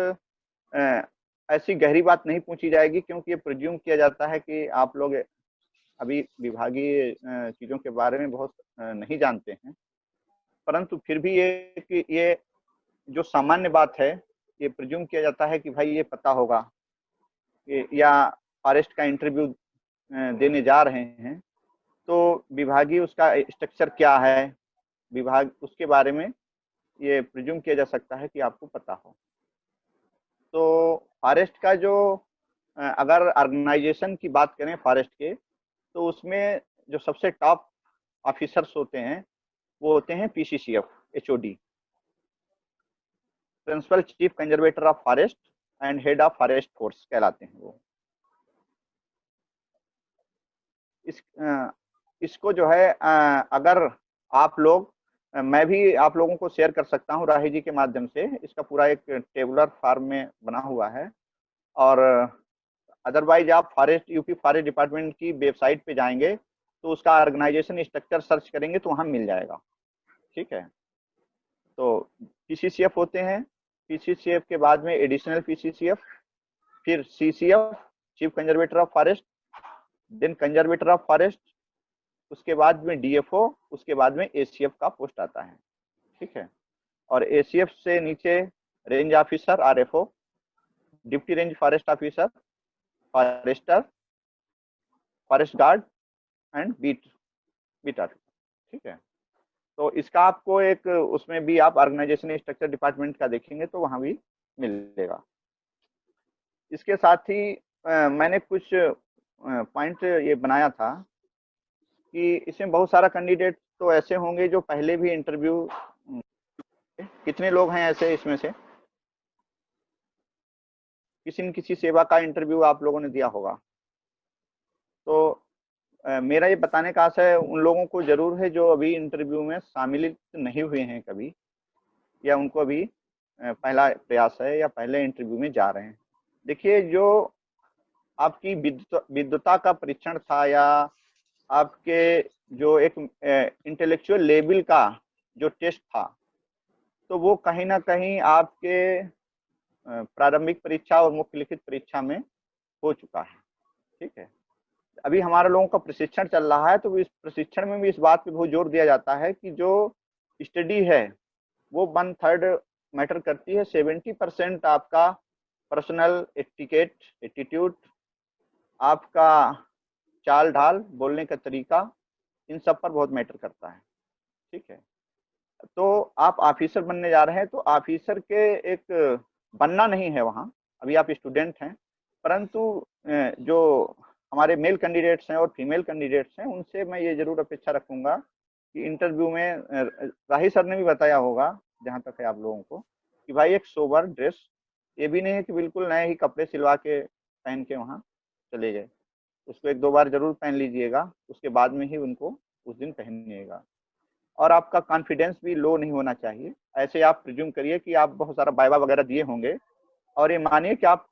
ऐसी गहरी बात नहीं पूछी जाएगी, क्योंकि ये प्रिज्यूम किया जाता है कि आप लोग अभी विभागीय चीज़ों के बारे में बहुत नहीं जानते हैं। परंतु फिर भी ये जो सामान्य बात है, ये प्रिज्यूम किया जाता है कि भाई ये पता होगा, या फॉरेस्ट का इंटरव्यू देने जा रहे हैं तो विभागीय उसका स्ट्रक्चर क्या है, विभाग उसके बारे में ये प्रिज्यूम किया जा सकता है कि आपको पता हो। तो फॉरेस्ट का जो अगर ऑर्गेनाइजेशन की बात करें फॉरेस्ट के, तो उसमें जो सबसे टॉप ऑफिसर्स होते हैं वो होते हैं PCCF, HOD, principal chief conservator of forest and head of forest force कहलाते हैं वो। इसको जो है अगर आप लोग, मैं भी आप लोगों को शेयर कर सकता हूँ राही जी के माध्यम से, इसका पूरा एक टेबुलर फॉर्म में बना हुआ है। और अदरवाइज आप यूपी फॉरेस्ट डिपार्टमेंट की वेबसाइट पे जाएंगे तो उसका ऑर्गेनाइजेशन स्ट्रक्चर सर्च करेंगे तो वहाँ मिल जाएगा, ठीक है। तो पीसीसीएफ होते हैं, पीसीसीएफ के बाद में एडिशनल पीसीसीएफ, फिर CCF, chief conservator of forest, then conservator of forest, उसके बाद में डीएफओ, उसके बाद में एसीएफ का पोस्ट आता है, ठीक है। और एसीएफ से नीचे range officer, RFO, deputy range forest officer, forester, forest guard and beat officer, ठीक है। तो इसका आपको एक उसमें भी आप ऑर्गेनाइजेशन स्ट्रक्चर डिपार्टमेंट का देखेंगे तो वहां भी मिलेगा। इसके साथ ही मैंने कुछ पॉइंट ये बनाया था कि इसमें बहुत सारा कैंडिडेट तो ऐसे होंगे जो पहले भी इंटरव्यू, कितने लोग हैं ऐसे इसमें से किसी न किसी सेवा का इंटरव्यू आप लोगों ने दिया होगा। तो मेरा ये बताने का आशा है उन लोगों को जरूर है जो अभी इंटरव्यू में शामिल नहीं हुए हैं कभी, या उनको अभी पहला प्रयास है या पहले इंटरव्यू में जा रहे हैं। देखिए, जो आपकी विद्वता का परीक्षण था या आपके जो एक इंटेलेक्चुअल लेवल का जो टेस्ट था, तो वो कहीं ना कहीं आपके प्रारंभिक परीक्षा और मुख्य लिखित परीक्षा में हो चुका है, ठीक है। अभी हमारे लोगों का प्रशिक्षण चल रहा है, तो इस प्रशिक्षण में भी इस बात पे बहुत जोर दिया जाता है कि जो स्टडी है वो 1/3 मैटर करती है, 70% आपका पर्सनल एटिकेट, एटीट्यूड, आपका चाल ढाल, बोलने का तरीका, इन सब पर बहुत मैटर करता है, ठीक है। तो आप ऑफिसर बनने जा रहे हैं तो ऑफिसर के एक बनना नहीं है वहाँ, अभी आप स्टूडेंट हैं, परंतु जो हमारे मेल कैंडिडेट्स हैं और फीमेल कैंडिडेट्स हैं उनसे मैं ये जरूर अपेक्षा रखूंगा कि इंटरव्यू में राही सर ने भी बताया होगा जहाँ तक है आप लोगों को कि भाई एक सोबर ड्रेस, ये भी नहीं है कि बिल्कुल नए ही कपड़े सिलवा के पहन के वहाँ चले गए, उसको 1-2 बार जरूर पहन लीजिएगा, उसके बाद में ही उनको उस दिन पहनिएगा। और आपका कॉन्फिडेंस भी लो नहीं होना चाहिए। ऐसे आप प्रिज्यूम करिए कि आप बहुत सारा वाइवा वगैरह दिए होंगे और ये मानिए कि आप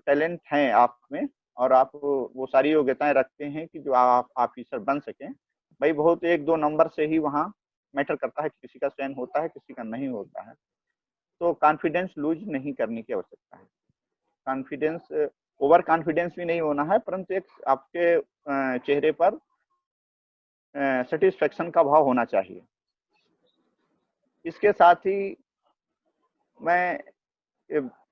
टैलेंट हैं आप में और आप वो सारी योग्यताएं रखते हैं कि जो आप ऑफिसर बन सकें। भाई बहुत 1-2 नंबर से ही वहाँ मैटर करता है, किसी का चयन होता है किसी का नहीं होता है। तो कॉन्फिडेंस लूज नहीं करने की आवश्यकता है। कॉन्फिडेंस, ओवर कॉन्फिडेंस भी नहीं होना है, परंतु एक आपके चेहरे पर सेटिस्फेक्शन का भाव होना चाहिए। इसके साथ ही मैं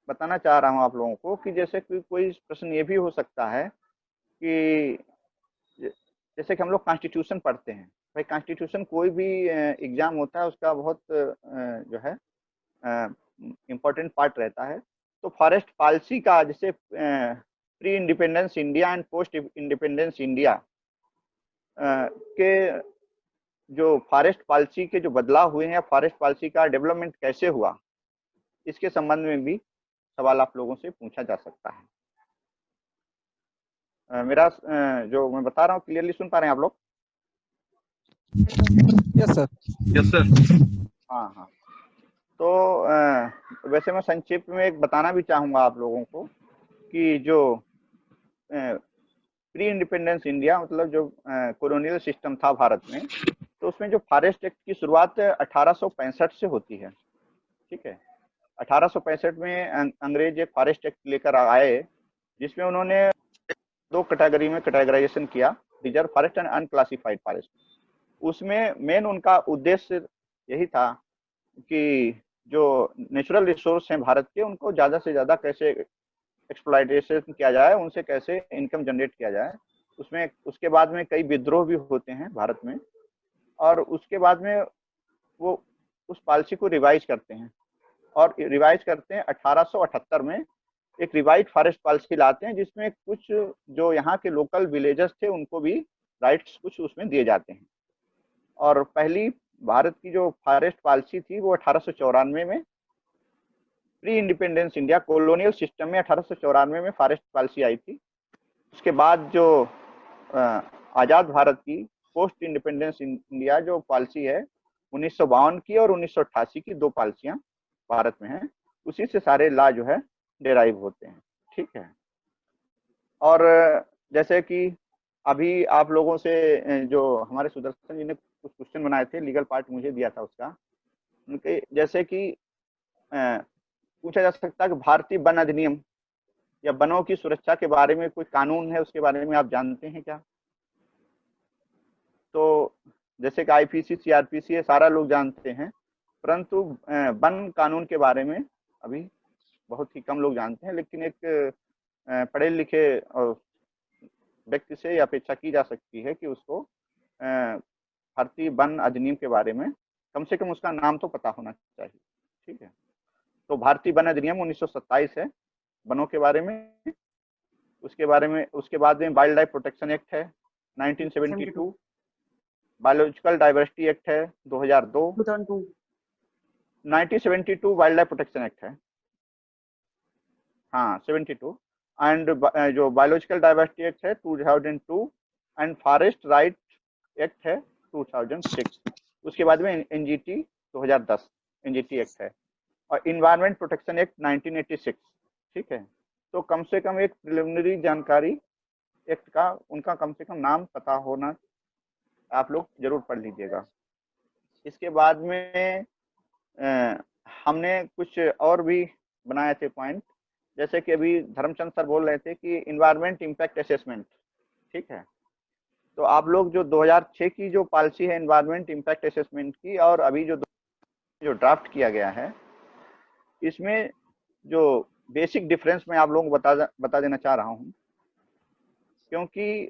बताना चाह रहा हूँ आप लोगों को कि जैसे कि कोई प्रश्न ये भी हो सकता है कि जैसे कि हम लोग कॉन्स्टिट्यूशन पढ़ते हैं, भाई कॉन्स्टिट्यूशन कोई भी एग्जाम होता है उसका बहुत जो है इम्पोर्टेंट पार्ट रहता है। तो फॉरेस्ट पॉलिसी का जैसे pre independence India and post independence India के जो फॉरेस्ट पॉलिसी के जो बदलाव हुए हैं, फॉरेस्ट पॉलिसी का डेवलपमेंट कैसे हुआ, इसके संबंध में भी सवाल आप लोगों से पूछा जा सकता है। मेरा जो मैं बता रहा हूँ क्लियरली सुन पा रहे हैं आप लोग? Yes sir. Yes sir. हाँ हाँ, तो वैसे मैं संक्षेप में एक बताना भी चाहूँगा आप लोगों को कि जो प्री इंडिपेंडेंस इंडिया मतलब जो कॉलोनियल सिस्टम था भारत में, तो उसमें जो फॉरेस्ट एक्ट की शुरुआत 1865 से होती है। ठीक है, 1865 में अंग्रेज एक फॉरेस्ट एक्ट लेकर आए जिसमें उन्होंने 2 कैटेगरी में कैटेगराइजेशन किया, reserve forest and unclassified forest. उसमें मेन उनका उद्देश्य यही था कि जो नेचुरल रिसोर्स हैं भारत के उनको ज़्यादा से ज़्यादा कैसे एक्सप्लॉयटेशन किया जाए, उनसे कैसे इनकम जनरेट किया जाए। उसमें उसके बाद में कई विद्रोह भी होते हैं भारत में और उसके बाद में वो उस पॉलिसी को रिवाइज करते हैं और रिवाइज करते हैं 1878 में एक रिवाइज फॉरेस्ट पॉलिसी लाते हैं जिसमें कुछ जो यहाँ के लोकल विलेजर्स थे उनको भी राइट्स कुछ उसमें दिए जाते हैं। और पहली भारत की जो फॉरेस्ट पॉलिसी थी वो 1894 में pre independence India colonial system में 1894 में फॉरेस्ट पॉलिसी आई थी। उसके बाद जो आज़ाद भारत की पोस्ट इंडिपेंडेंस इंडिया जो पॉलिसी है 1952 की और 1988 की 2 पॉलिसियां भारत में हैं, उसी से सारे लॉ जो है डेराइव होते हैं। ठीक है, और जैसे कि अभी आप लोगों से जो हमारे सुदर्शन जी ने कुछ क्वेश्चन बनाए थे, लीगल पार्ट मुझे दिया था उसका, उनके जैसे कि पूछा जा सकता है कि भारतीय वन अधिनियम या वनों की सुरक्षा के बारे में कोई कानून है, उसके बारे में आप जानते हैं क्या? तो जैसे कि आईपीसी, सीआरपीसी है, सारा लोग जानते हैं, परंतु वन कानून के बारे में अभी बहुत ही कम लोग जानते हैं। लेकिन एक पढ़े लिखे व्यक्ति से यह अपेक्षा की जा सकती है कि उसको भारतीय वन अधिनियम के बारे में कम से कम उसका नाम तो पता होना चाहिए। ठीक है, तो भारतीय वन अधिनियम 1927 है वनों के बारे में। उसके बाद में वाइल्ड लाइफ प्रोटेक्शन एक्ट है 1972, बायोलॉजिकल डाइवर्सिटी एक्ट है 2002, 1972 वाइल्ड लाइफ प्रोटेक्शन एक्ट है, हाँ 72, एंड जो बायोलॉजिकल डाइवर्सिटी एक्ट है 2002 एंड फॉरेस्ट राइट एक्ट है 2006। उसके बाद में एनजीटी 2010 एनजीटी एक्ट है और इन्वायरमेंट प्रोटेक्शन एक्ट 1986। ठीक है, तो कम से कम एक प्रिलिमिनरी जानकारी एक्ट का उनका कम से कम नाम पता होना आप लोग जरूर पढ़ लीजिएगा। इसके बाद में हमने कुछ और भी बनाए थे पॉइंट, जैसे कि अभी धर्मचंद सर बोल रहे थे कि इन्वायरमेंट इम्पैक्ट असेसमेंट। ठीक है, तो आप लोग जो 2006 की जो पॉलिसी है इन्वायरमेंट इम्पैक्ट असेसमेंट की और अभी जो ड्राफ्ट किया गया है, इसमें जो बेसिक डिफरेंस मैं आप लोगों को बता देना चाह रहा हूँ, क्योंकि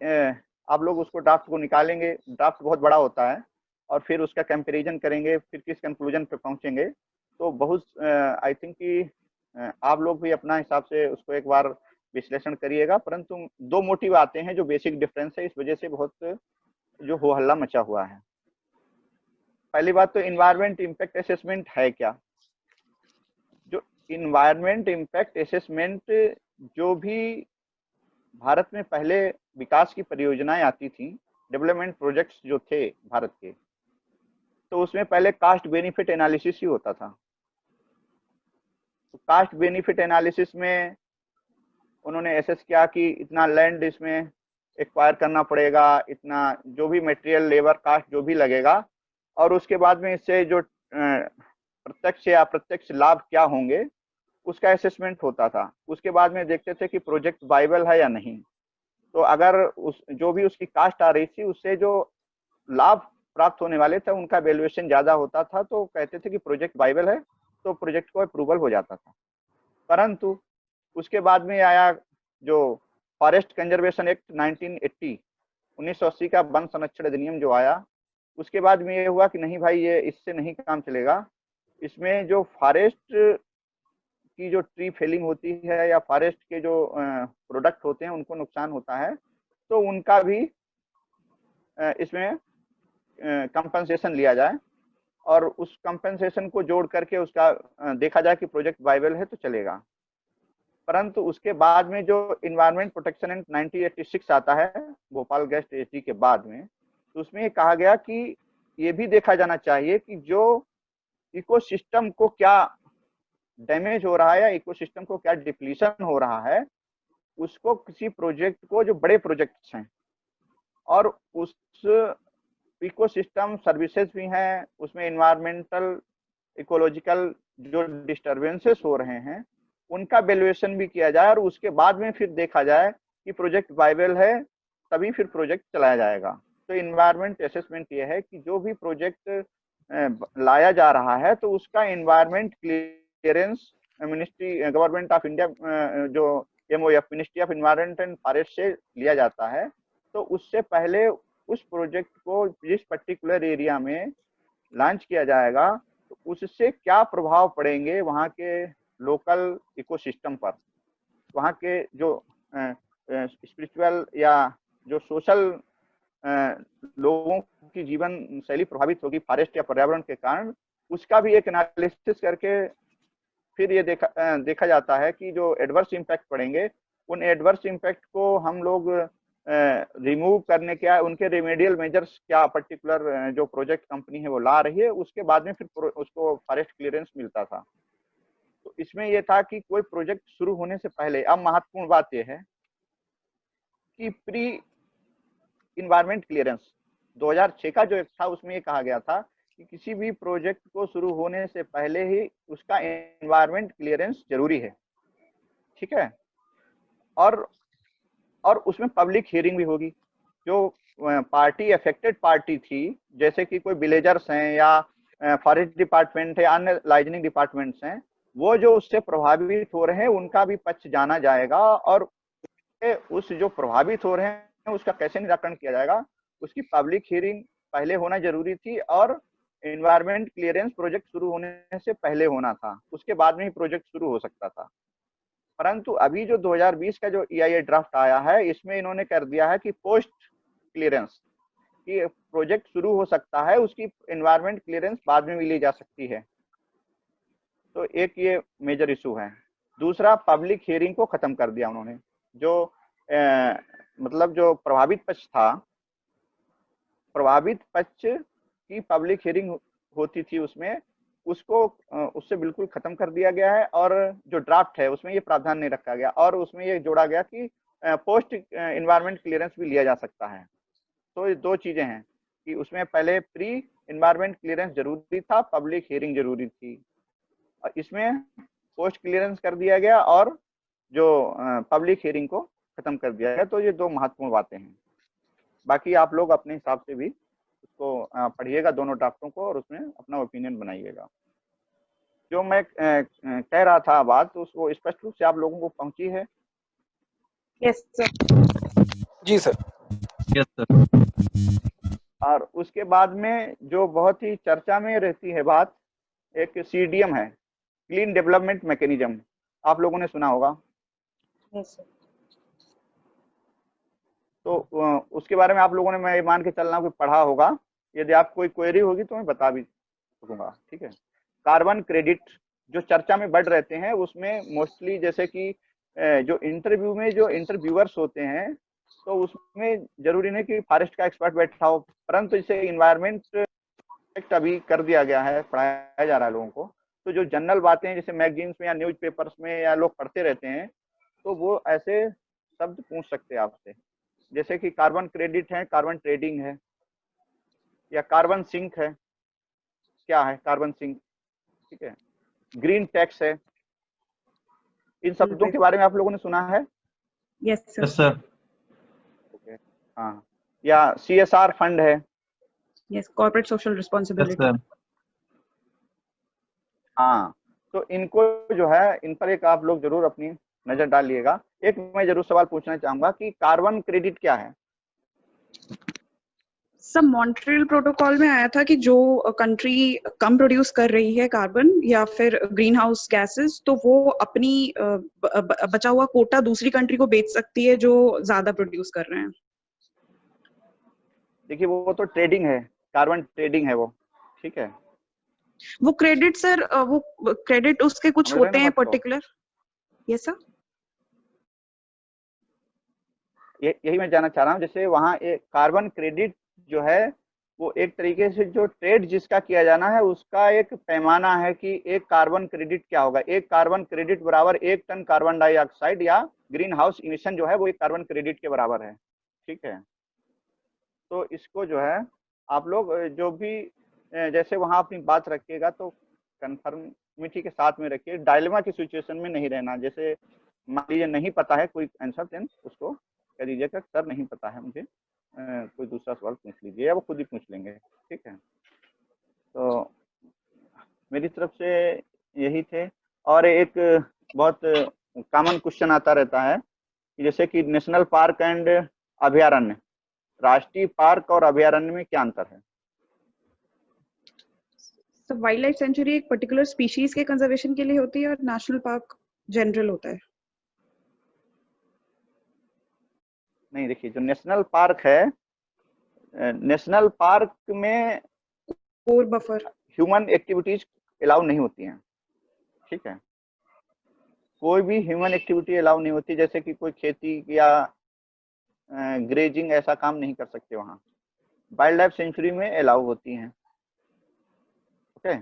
आप लोग उसको ड्राफ्ट को निकालेंगे, ड्राफ्ट बहुत बड़ा होता है और फिर उसका कंपैरिजन करेंगे, फिर किस कंक्लूजन पे पहुंचेंगे, तो बहुत आई थिंक कि आप लोग भी अपना हिसाब से उसको एक बार विश्लेषण करिएगा, परंतु दो मोटिव आते हैं जो बेसिक डिफरेंस है, इस वजह से बहुत जो हो हल्ला मचा हुआ है। पहली बात तो इन्वायरमेंट इम्पैक्ट असेसमेंट है क्या? जो इन्वायरमेंट इम्पैक्ट असेसमेंट, जो भी भारत में पहले विकास की परियोजनाएं आती थी, डेवलपमेंट प्रोजेक्ट्स जो थे भारत के, तो उसमें पहले कास्ट बेनिफिट एनालिसिस ही होता था। तो कास्ट बेनिफिट एनालिसिस में उन्होंने एसेस किया कि इतना लैंड इसमें एक्वायर करना पड़ेगा, इतना जो भी मटेरियल, लेबर कास्ट जो भी लगेगा, और उसके बाद में इससे जो प्रत्यक्ष या अप्रत्यक्ष लाभ क्या होंगे उसका असेसमेंट होता था। उसके बाद में देखते थे कि प्रोजेक्ट वाइबल है या नहीं। तो अगर उस जो भी उसकी कास्ट आ रही थी उससे जो लाभ प्राप्त होने वाले थे उनका वैल्यूएशन ज्यादा होता था, तो कहते थे कि प्रोजेक्ट वाइबल है, तो प्रोजेक्ट को अप्रूवल हो जाता था। परंतु उसके बाद में आया जो फॉरेस्ट कंजर्वेशन एक्ट 1980 का वन संरक्षण अधिनियम जो आया, उसके बाद में ये हुआ कि नहीं भाई, ये इससे नहीं काम चलेगा। इसमें जो फॉरेस्ट की जो ट्री फेलिंग होती है या फॉरेस्ट के जो प्रोडक्ट होते हैं उनको नुकसान होता है, तो उनका भी इसमें कंपनसेशन लिया जाए, और उस कंपनसेशन को जोड़ करके उसका देखा जाए कि प्रोजेक्ट वाइबल है तो चलेगा। परंतु उसके बाद में जो इन्वायरमेंट प्रोटेक्शन एक्ट 1986 आता है भोपाल गैस ट्रेजेडी के बाद में, तो उसमें ये कहा गया कि ये भी देखा जाना चाहिए कि जो इकोसिस्टम को क्या डैमेज हो रहा है या इकोसिस्टम को क्या डिप्लीशन हो रहा है, उसको किसी प्रोजेक्ट को, जो बड़े प्रोजेक्ट्स हैं और उस इकोसिस्टम सर्विसेज भी हैं, उसमें इन्वायरमेंटल इकोलॉजिकल जो डिस्टर्बेंसेस हो रहे हैं उनका वैल्यूएशन भी किया जाए, और उसके बाद में फिर देखा जाए कि प्रोजेक्ट वाइबल है, तभी फिर प्रोजेक्ट चलाया जाएगा। तो इन्वायरमेंट असेसमेंट ये है कि जो भी प्रोजेक्ट लाया जा रहा है तो उसका environment clearance ministry, government of India जो MOF, ministry of environment and forest से लिया जाता है। तो उससे पहले उस प्रोजेक्ट को जिस पर्टिकुलर एरिया में लॉन्च किया जाएगा तो उससे क्या प्रभाव पड़ेंगे वहाँ के लोकल इकोसिस्टम पर, वहाँ के जो स्पिरिचुअल या जो सोशल लोगों की जीवन शैली प्रभावित होगी फॉरेस्ट या पर्यावरण के कारण, उसका भी एक एनालिसिस करके फिर ये देखा जाता है कि जो एडवर्स इम्पैक्ट पड़ेंगे उन एडवर्स इम्पैक्ट को हम लोग रिमूव करने क्या, उनके रेमेडियल मेजर्स क्या पर्टिकुलर जो प्रोजेक्ट कंपनी है वो ला रही है, उसके बाद में फिर उसको फॉरेस्ट क्लियरेंस मिलता था। तो इसमें यह था कि कोई प्रोजेक्ट शुरू होने से पहले, अब महत्वपूर्ण बात यह है कि प्री इन्वायरमेंट क्लियरेंस 2006 का जो एक था उसमें ये कहा गया था कि किसी भी प्रोजेक्ट को शुरू होने से पहले ही उसका एनवायरमेंट क्लियरेंस जरूरी है, ठीक है। और उसमें पब्लिक हियरिंग भी होगी। जो पार्टी अफेक्टेड पार्टी थी, जैसे कि कोई विलेजर्स हैं या फॉरेस्ट डिपार्टमेंट है, अन्य लाइजनिंग डिपार्टमेंट्स हैं, वो जो उससे प्रभावित हो रहे हैं उनका भी पक्ष जाना जाएगा, और उस जो प्रभावित हो रहे हैं उसका कैसे निराकरण किया जाएगा, उसकी पब्लिक हियरिंग पहले होना जरूरी थी। और एनवायरमेंट क्लियरेंस प्रोजेक्ट शुरू होने से पहले होना था, उसके बाद में ही प्रोजेक्ट शुरू हो सकता था। परंतु अभी जो 2020 का जो EIA ड्राफ्ट आया है, इसमें इन्होंने कर दिया है कि पोस्ट क्लियरेंस कि प्रोजेक्ट शुरू हो सकता है, उसकी एनवायरमेंट क्लियरेंस बाद में भी ली जा सकती है। तो एक ये मेजर इशू है। दूसरा, पब्लिक हियरिंग को खत्म कर दिया उन्होंने। जो मतलब जो प्रभावित पक्ष था, प्रभावित पक्ष की पब्लिक हियरिंग होती थी उसमें, उसको उससे बिल्कुल खत्म कर दिया गया है। और जो ड्राफ्ट है उसमें ये प्रावधान नहीं रखा गया, और उसमें ये जोड़ा गया कि पोस्ट एनवायरमेंट क्लियरेंस भी लिया जा सकता है। तो ये दो चीजें हैं कि उसमें पहले प्री एनवायरमेंट क्लियरेंस जरूरी था, पब्लिक हियरिंग जरूरी थी, और इसमें पोस्ट क्लियरेंस कर दिया गया और जो पब्लिक हियरिंग को खत्म कर दिया गया। तो ये दो महत्वपूर्ण बातें हैं। बाकी आप लोग अपने हिसाब से भी उसको पढ़िएगा दोनों ड्राफ्टों को, और उसमें अपना ओपिनियन बनाइएगा। जो मैं कह रहा था बात, तो उसको स्पष्ट रूप से आप लोगों को पहुंची है? Yes sir. जी सर। Yes sir. और उसके बाद में जो बहुत ही चर्चा में रहती है बात, एक CDM है, क्लीन डेवलपमेंट मैकेनिज्म। आप लोगों ने सुना होगा। Yes sir. तो उसके बारे में आप लोगों ने, मैं मान के चल रहा हूँ कि पढ़ा होगा। यदि आप कोई क्वेरी होगी तो मैं बता भी सकूंगा, ठीक है। कार्बन क्रेडिट जो चर्चा में बढ़ रहते हैं, उसमें मोस्टली जैसे कि जो इंटरव्यू में जो इंटरव्यूअर्स होते हैं, तो उसमें जरूरी नहीं कि फॉरेस्ट का एक्सपर्ट बैठा हो, परंतु इसे इन्वायरमेंट अभी कर दिया गया है, पढ़ाया जा रहा है लोगों को। तो जो जनरल बातें जैसे मैगजीन्स में या न्यूज़पेपर्स में या लोग पढ़ते रहते हैं, तो वो ऐसे शब्द पूछ सकते हैं आपसे, जैसे कि कार्बन क्रेडिट है, कार्बन ट्रेडिंग है, या कार्बन सिंक है। क्या है कार्बन सिंक? ठीक है। ग्रीन टैक्स है। इन शब्दों के बारे में आप लोगों ने सुना है? Yes sir. Yes sir. Okay, हाँ। या CSR फंड है। Yes, corporate social yes responsibility. Sir. हाँ, तो इनको जो है, इन पर एक आप लोग जरूर अपनी नजर डालिएगा। एक मैं जरूर सवाल पूछना चाहूंगा कि कार्बन क्रेडिट क्या है? सब मॉन्ट्रियल प्रोटोकॉल में आया था कि जो कंट्री कम प्रोड्यूस कर रही है कार्बन या फिर ग्रीन हाउस गैसेस, तो वो अपनी बचा हुआ कोटा दूसरी कंट्री को बेच सकती है जो ज्यादा प्रोड्यूस कर रहे हैं। देखिए, वो तो ट्रेडिंग है, कार्बन ट्रेडिंग है वो, ठीक है। वो क्रेडिट सर, वो क्रेडिट उसके कुछ समझ रहे होते ना हैं बात को? पर्टिकुलर। Yes sir. यही मैं जानना चाह रहा हूँ। जैसे वहाँ एक कार्बन क्रेडिट जो है, वो एक तरीके से जो ट्रेड जिसका किया जाना है, उसका एक पैमाना है कि एक कार्बन क्रेडिट क्या होगा। एक कार्बन क्रेडिट बराबर 1 टन कार्बन डाइऑक्साइड या ग्रीन हाउस इमिशन जो है, वो एक कार्बन क्रेडिट के बराबर है, ठीक है। तो इसको जो है आप लोग जो भी जैसे वहाँ अपनी बात रखिएगा तो कंफर्मिटी के साथ में रखिए, डायलेमा की सिचुएशन में नहीं रहना। जैसे मान लीजिए नहीं पता है कोई आंसर, देन उसको कह दीजिएगा सर नहीं पता है मुझे, कोई दूसरा सवाल पूछ लीजिए, या वो खुद ही पूछ लेंगे, ठीक है। तो मेरी तरफ से यही थे। और एक बहुत कॉमन क्वेश्चन आता रहता है कि जैसे कि नेशनल पार्क एंड अभयारण्य, राष्ट्रीय पार्क और अभयारण्य में क्या अंतर है? तो वाइल्ड लाइफ सेंचुरी एक पर्टिकुलर स्पीशीज के कंजर्वेशन के लिए होती है और नेशनल पार्क जनरल होता है। नहीं, देखिए, जो नेशनल पार्क है, नेशनल पार्क में और बफर ह्यूमन एक्टिविटीज अलाउ नहीं होती हैं, ठीक है। कोई भी ह्यूमन एक्टिविटी अलाउ नहीं होती, जैसे कि कोई खेती या ग्रेजिंग ऐसा काम नहीं कर सकते वहाँ। वाइल्ड लाइफ सेंचुरी में अलाउ होती हैं, ओके।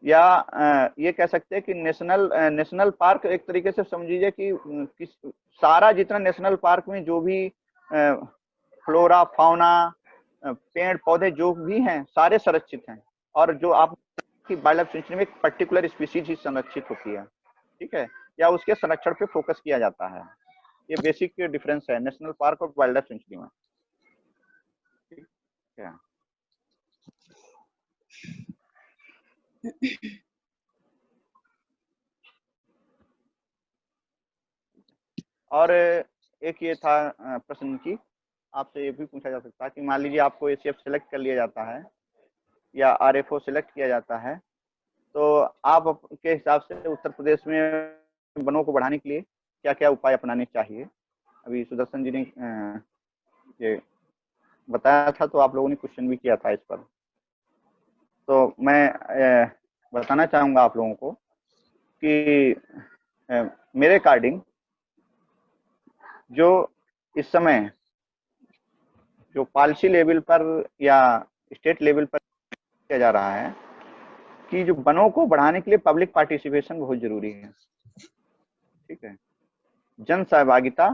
या ये कह सकते हैं कि नेशनल पार्क एक तरीके से समझिए कि सारा जितना नेशनल पार्क में जो भी फ्लोरा फाउना पेड़ पौधे जो भी हैं, सारे संरक्षित हैं। और जो आपकी वाइल्ड लाइफ सेंचुरी में एक पर्टिकुलर स्पीशीज ही संरक्षित होती है, ठीक है, या उसके संरक्षण पे फोकस किया जाता है। ये बेसिक डिफरेंस है नेशनल पार्क और वाइल्ड लाइफ सेंचुरी में, ठीक है। और एक ये था प्रश्न की, आपसे ये भी पूछा जा सकता है कि मान लीजिए आपको ACF सेलेक्ट कर लिया जाता है या RFO सेलेक्ट किया जाता है, तो आप के हिसाब से उत्तर प्रदेश में वनों को बढ़ाने के लिए क्या क्या उपाय अपनाने चाहिए? अभी सुदर्शन जी ने ये बताया था, तो आप लोगों ने क्वेश्चन भी किया था इस पर। तो मैं बताना चाहूँगा आप लोगों को कि मेरे अकॉर्डिंग जो इस समय जो पॉलिसी लेवल पर या स्टेट लेवल पर किया जा रहा है कि जो वनों को बढ़ाने के लिए पब्लिक पार्टिसिपेशन बहुत जरूरी है, ठीक है। जन सहभागिता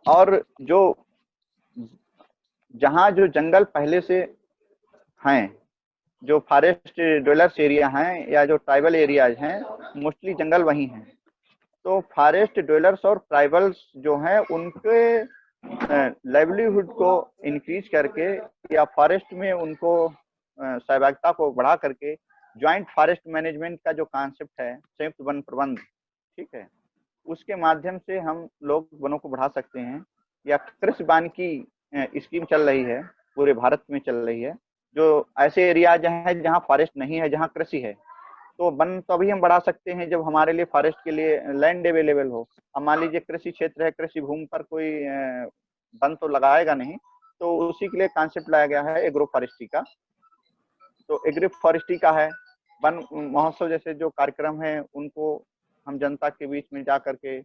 और जो जहाँ जो जंगल पहले से हैं, जो फॉरेस्ट ड्वेलर्स एरिया हैं या जो ट्राइबल एरियाज हैं, मोस्टली जंगल वही हैं। तो फॉरेस्ट ड्वेलर्स और ट्राइबल्स जो हैं, उनके लाइवलीहुड को इंक्रीज करके या फॉरेस्ट में उनको सहभागिता को बढ़ा करके ज्वाइंट फॉरेस्ट मैनेजमेंट का जो कॉन्सेप्ट है, संयुक्त वन प्रबंध, ठीक है, उसके माध्यम से हम लोग वनों को बढ़ा सकते हैं। या कृषि वानिकी स्कीम चल रही है, पूरे भारत में चल रही है, जो ऐसे एरिया हैं जहाँ फॉरेस्ट नहीं है, जहाँ कृषि है, तो वन तो अभी हम बढ़ा सकते हैं जब हमारे लिए फॉरेस्ट के लिए लैंड अवेलेबल हो। अब मान लीजिए कृषि क्षेत्र है, कृषि भूमि पर कोई वन तो लगाएगा नहीं, तो उसी के लिए कॉन्सेप्ट लाया गया है एग्रो फॉरेस्ट्री का। तो एग्रो फॉरेस्ट्री का है, वन महोत्सव जैसे जो कार्यक्रम है उनको हम जनता के बीच में जा करके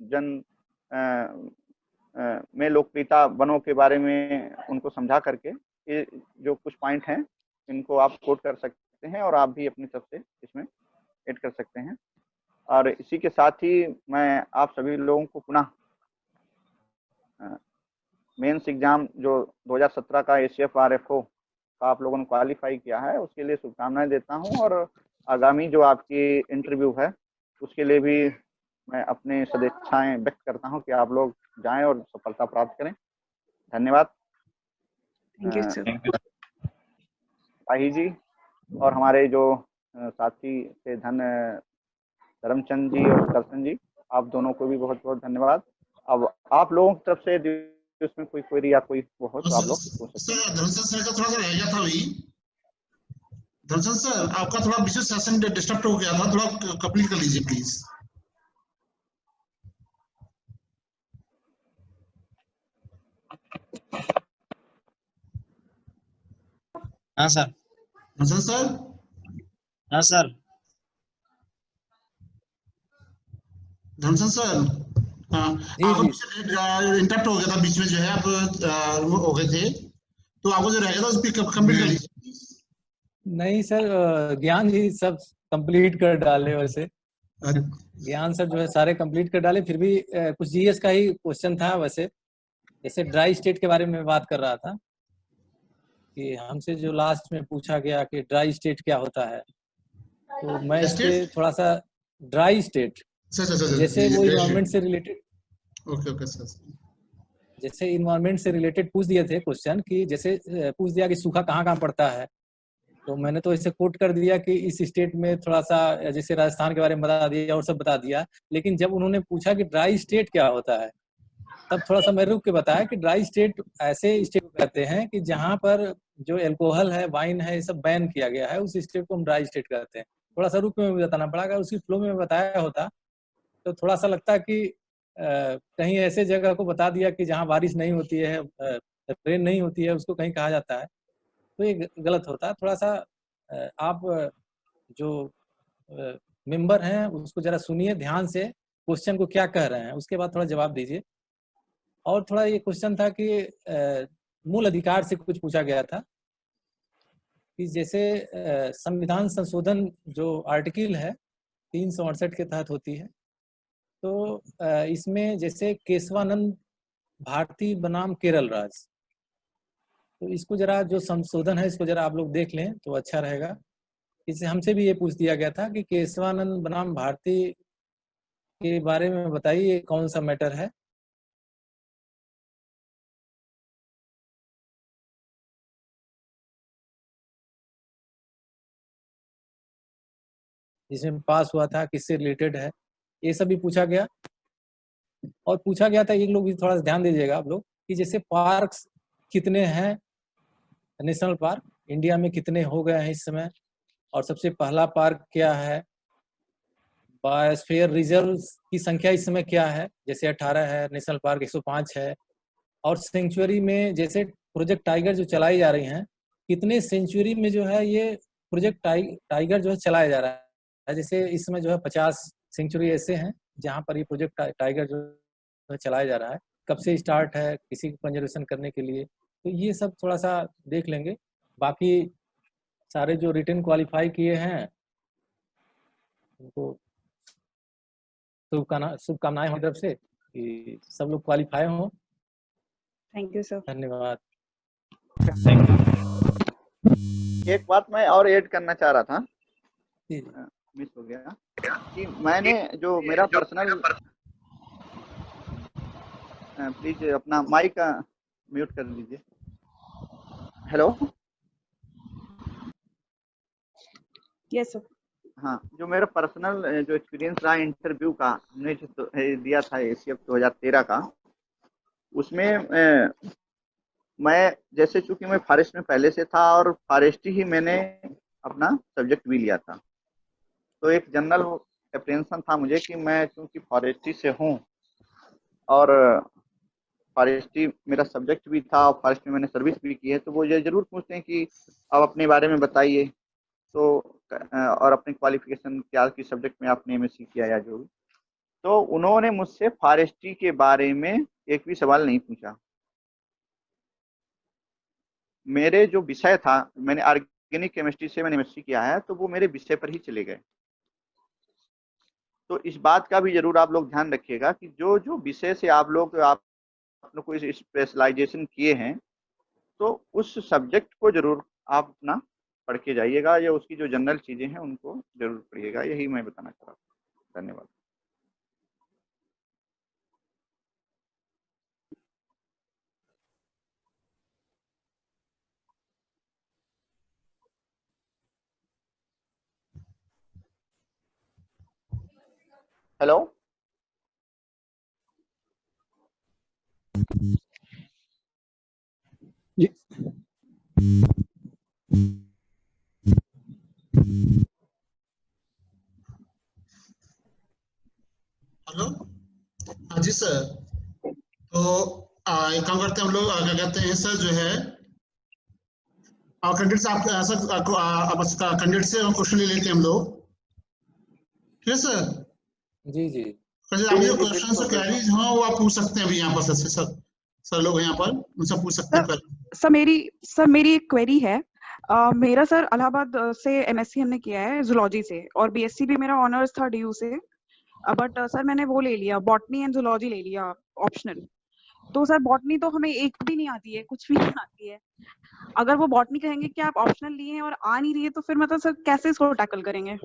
जन में लोकप्रियता वनों के बारे में उनको समझा करके, ये जो कुछ पॉइंट हैं इनको आप कोट कर सकते हैं और आप भी अपनी तरफ से इसमें ऐड कर सकते हैं। और इसी के साथ ही मैं आप सभी लोगों को पुनः मेंस एग्जाम जो 2017 का ACF RFO का आप लोगों ने क्वालिफाई किया है उसके लिए शुभकामनाएं देता हूं, और आगामी जो आपकी इंटरव्यू है उसके लिए भी मैं अपने सदिच्छाएं व्यक्त करता हूं कि आप लोग जाएं और सफलता प्राप्त करें। धन्यवाद। Thank you sir. Shahi ji और हमारे जो साथी थे धर्मचंद जी और दर्शन जी, आप दोनों को भी बहुत बहुत धन्यवाद। अब आप लोगों की तरफ से उसमें कोई क्वेरी या कोई वो हो तो आप लोग पूछ सकते हैं। धर्मचंद सर का थोड़ा सा रह गया था अभी। धर्मचंद सर आपका थोड़ा बीच में सेशन डिस्टर्ब हो गया था, थोड़ा कंप्लीट कर लीजिए प्लीज। हाँ सर। धर्मचंद सर। हाँ सर। धर्मचंद सर आपको इंटरप्ट हो गया था बीच में, जो है आप हो गए थे, तो आपको जो रह गया था उस पर कंप्लीट कर लीजिए। नहीं सर, ज्ञान जी सब कंप्लीट कर डाले। वैसे ज्ञान सर जो है सारे कंप्लीट कर डाले, फिर भी कुछ जीएस का ही क्वेश्चन था। वैसे जैसे ड्राई स्टेट के बारे में बात कर रहा था कि हमसे जो लास्ट में पूछा गया कि ड्राई स्टेट क्या होता है, तो मैं इस पे थोड़ा सा ड्राई स्टेट जैसे वो इन्वायरमेंट से रिलेटेड, ओके सर, जैसे इन्वायरमेंट से रिलेटेड पूछ दिए थे क्वेश्चन कि जैसे पूछ दिया कि सूखा कहाँ कहाँ पड़ता है, तो मैंने तो इसे कोट कर दिया कि इस स्टेट में थोड़ा सा, जैसे राजस्थान के बारे में बता दिया और सब बता दिया। लेकिन जब उन्होंने पूछा कि ड्राई स्टेट क्या होता है, तब थोड़ा सा मैं रुक के बताया कि ड्राई स्टेट ऐसे स्टेट को कहते हैं कि जहाँ पर जो अल्कोहल है, वाइन है, ये सब बैन किया गया है, उस स्टेट को हम ड्राई स्टेट कहते हैं। थोड़ा सा रुक में बताना पड़ा, अगर उसी फ्लो में बताया होता तो थोड़ा सा लगता है कि कहीं ऐसे जगह को बता दिया कि जहाँ बारिश नहीं होती है, रेन नहीं होती है, उसको कहीं कहा जाता है, तो ये गलत होता है। थोड़ा सा आप जो मेंबर हैं उसको जरा सुनिए ध्यान से, क्वेश्चन को क्या कह रहे हैं, उसके बाद थोड़ा जवाब दीजिए। और थोड़ा ये क्वेश्चन था कि मूल अधिकार से कुछ पूछा गया था कि जैसे संविधान संशोधन जो आर्टिकल है 368 के तहत होती है, तो इसमें जैसे केशवानंद भारती बनाम केरल राज्य, तो इसको जरा जो संशोधन है इसको जरा आप लोग देख लें तो अच्छा रहेगा। इससे हमसे भी ये पूछ दिया गया था कि केशवानंद बनाम भारती के बारे में बताइए कौन सा मैटर है। जिसमें पास हुआ था, किससे रिलेटेड है, ये सब भी पूछा गया। और पूछा गया था, एक लोग भी थोड़ा सा ध्यान दीजिएगा आप लोग, कि जैसे पार्क्स कितने हैं, नेशनल पार्क इंडिया में कितने हो गए हैं इस समय, और सबसे पहला पार्क क्या है, बायोस्फीयर रिजर्व की संख्या इस समय क्या है, जैसे 18 है, नेशनल पार्क 105 है, और सेंचुरी में जैसे प्रोजेक्ट टाइगर जो चलाई जा रही हैं, कितने सेंचुरी में जो है ये प्रोजेक्ट टाइगर जो है चलाया जा रहा है। जैसे इस समय जो है 50 सेंचुरी ऐसे हैं जहाँ पर ये प्रोजेक्ट टाइगर जो है चलाया जा रहा है, कब से स्टार्ट है किसी को कंजर्वेशन करने के लिए, तो ये सब थोड़ा सा देख लेंगे। बाकी सारे जो रिटन क्वालिफाई किए हैं उनको शुभकामनाएं हमारी तरफ से कि सब लोग क्वालिफाई हों। Thank you sir. धन्यवाद। Thank you. एक बात मैं और ऐड करना चाह रहा था, मिस हो गया, कि मैंने जो मेरा पर्सनल, प्लीज अपना माइक म्यूट कर लीजिए। हेलो। Yes sir. हाँ, जो मेरा पर्सनल जो एक्सपीरियंस रहा इंटरव्यू का, हमने जो दिया था ACF 2013 का, उसमें मैं जैसे चूंकि मैं फॉरेस्ट में पहले से था और फॉरेस्ट्री ही मैंने अपना सब्जेक्ट भी लिया था, तो एक जनरल अप्रेंशन था मुझे कि मैं चूंकि फॉरेस्ट्री से हूँ और फॉरेस्ट्री मेरा सब्जेक्ट भी था और फॉरेस्ट में मैंने सर्विस भी की है, तो वो ये जरूर पूछते हैं कि आप अपने बारे में बताइए, तो और अपनी क्वालिफिकेशन क्या, किस सब्जेक्ट में आपने एमएससी किया या जो भी। तो उन्होंने मुझसे फॉरेस्ट्री के बारे में एक भी सवाल नहीं पूछा। मेरे जो विषय था, मैंने ऑर्गेनिक केमिस्ट्री से मैंने एमएससी किया है, तो वो मेरे विषय पर ही चले गए। तो इस बात का भी जरूर आप लोग ध्यान रखिएगा कि जो जो विषय से आप लोग कोई स्पेशलाइजेशन किए हैं, तो उस सब्जेक्ट को जरूर आप अपना पढ़ के जाइएगा, या उसकी जो जनरल चीजें हैं उनको जरूर पढ़िएगा। यही मैं बताना चाह रहा हूँ। धन्यवाद। हेलो, हेलो, हाँ जी सर। तो एक काम करते हैं हम लोग, क्या कहते हैं सर, जो है कैंडिडेट से आप सर कैंडिडेट से क्वेश्चन ले लेते हैं हम लोग, ठीक है सर। जी जी आप जो क्वेश्चन और क्वेरीज हो वो आप पूछ सकते हैं अभी यहाँ पर सर लोग यहाँ पर उनसे पूछ सकते हैं। सर मेरी एक क्वेरी है। मेरा सर इलाहाबाद से एमएससी हमने किया है जूलॉजी से, और बीएससी भी मेरा ऑनर्स था डीयू से, बट सर मैंने वो ले लिया, बॉटनी एंड जूलॉजी ले लिया ऑप्शनल। तो सर बॉटनी तो हमें एक भी नहीं आती है, कुछ भी नहीं आती है। अगर वो बॉटनी कहेंगे कि आप ऑप्शनल लिए हैं और आ नहीं रही है, तो फिर मतलब सर कैसे इसको टैकल करेंगे?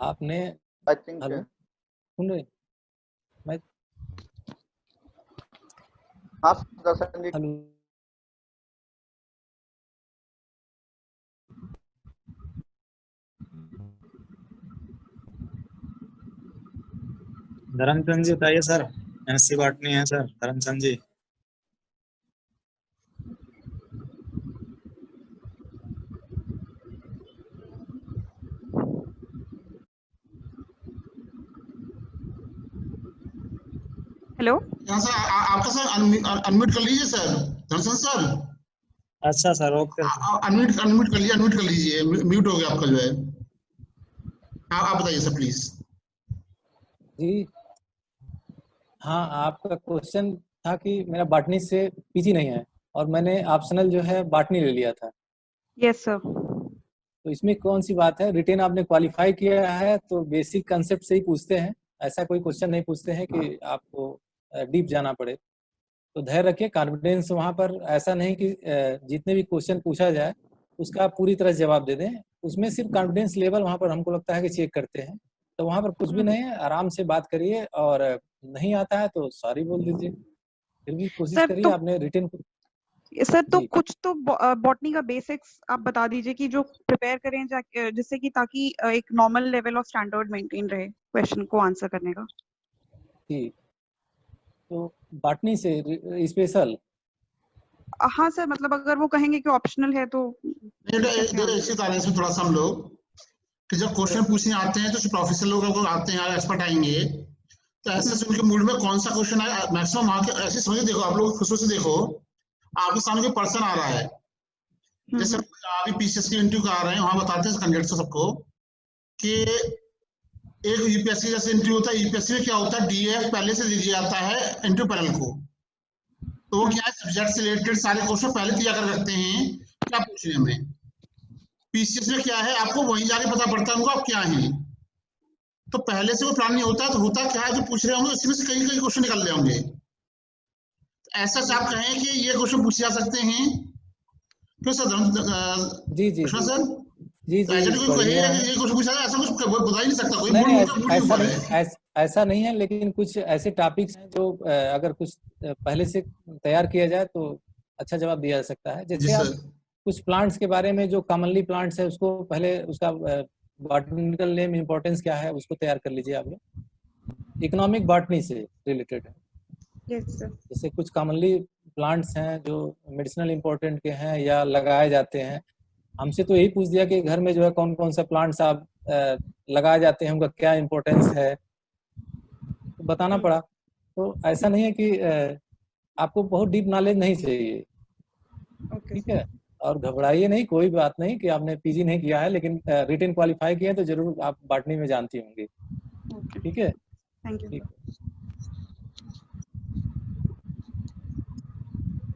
आपने आई थिंक हेलो सुन रहे? मैं हाँ दर्शन जी, हेलो धर्मचंद जी बताइए सर, एमएससी बॉटनी है सर धर्मचंद जी। हेलो, यहाँ सर आपका सर अनम्यूट कर लीजिए सर, धनसन सर। अच्छा सर, ओके सर। अनम्यूट कर लीजिए, म्यूट हो गया आपका जो है। आप बताइए सर प्लीज। जी। हाँ, आपका क्वेश्चन था कि मेरा बॉटनी से पीजी नहीं है और मैंने ऑप्शनल जो है बॉटनी ले लिया था। Yes sir. तो इसमें कौन सी बात है, रिटेन आपने क्वालिफाई किया है तो बेसिक कंसेप्ट से ही पूछते हैं, ऐसा कोई क्वेश्चन नहीं पूछते हैं कि आपको डीप जाना पड़े। तो धैर्य रखिए, कॉन्फिडेंस वहाँ पर ऐसा नहीं कि जितने भी क्वेश्चन पूछा जाए उसका पूरी तरह जवाब दे दें। उसमें सिर्फ कॉन्फिडेंस लेवल वहाँ पर हमको लगता है कि चेक करते हैं। तो वहाँ पर कुछ भी नहीं है, आराम से बात करिए, और नहीं आता है तो सॉरी बोल दीजिए, फिर भी कोशिश सर करिए। तो आपने रिटेन जी कुछ तो बॉटनी का बेसिक्स आप बता दीजिए कि जो प्रिपेयर करें जिससे कि ताकि एक normal level of standard maintain रहे क्वेश्चन को आंसर करने का। जी, तो बॉटनी से स्पेशल। हाँ सर, मतलब अगर वो कहेंगे कि ऑप्शनल है तो इसी कारण से थोड़ा सा हम लोग कि जब क्वेश्चन पूछने आते हैं तो प्रोफेसर लोग आते हैं, एक्सपर्ट आएंगे, तो ऐसे उनके मूड में कौन सा क्वेश्चन आए मैक्सिमम आके ऐसे समझिए। देखो आप लोग खुशी से देखो, आपके सामने कोई पर्सन आ रहा है, जैसे अभी पीसीएस की इंटरव्यू करा रहे हैं, वहां बताते हैं कैंडिडेट से सबको कि एक यूपीएससी जैसे इंटरव्यू होता है, यूपीएससी में क्या होता है, डीएफ पहले से दे दिया जाता है इंटरव्यू पैनल को। तो वो क्या है, सब्जेक्ट से रिलेटेड सारे क्वेश्चन पहले तैयार कर रखते हैं क्या पूछने हमें। पीसीएस में क्या है, आपको वहीं जाके पता पड़ता है उनको आप क्या है। तो पहले से वो प्लान नहीं होता, तो होता क्या है, जो पूछ रहे होंगे उसमें से कहीं कहीं क्वेश्चन निकल रहे होंगे। ऐसा से आप कहें कि ये क्वेश्चन पूछे जा सकते हैं, क्यों सर? जी जी जी सर जी तो ऐसा जी कोई बढ़िया कहेगा है। कि ये क्वेश्चन पूछा जाए, ऐसा कुछ बता ही नहीं सकता कोई। नहीं मूड नहीं, मूड के ऐसा ऊपर नहीं, है। ऐसा नहीं है, लेकिन कुछ ऐसे टॉपिक्स हैं जो अगर कुछ पहले से तैयार किया जाए तो अच्छा जवाब दिया जा सकता है। जी जैसे आप सर। कुछ प्लांट्स के बारे में, जो कॉमनली प्लांट्स है उसको पहले उसका बॉटनिकल नेम, इम्पोर्टेंस क्या है, उसको तैयार कर लीजिए आप लोग। इकोनॉमिक बॉटनी से रिलेटेड है। Yes sir. जैसे कुछ कॉमनली प्लांट्स हैं जो मेडिसिनल इम्पोर्टेंट के हैं या लगाए जाते हैं, हमसे तो यही पूछ दिया कि घर में जो है कौन कौन सा प्लांट्स आप लगाए जाते हैं, उनका क्या इम्पोर्टेंस है, तो बताना पड़ा। तो ऐसा नहीं है कि आपको बहुत डीप नॉलेज नहीं चाहिए, ठीक है। और घबराइए नहीं, कोई बात नहीं कि आपने पीजी नहीं किया है, लेकिन रिटन क्वालिफाई किया है तो जरूर आप बॉटनी में जानती होंगी, ठीक है। Thank you.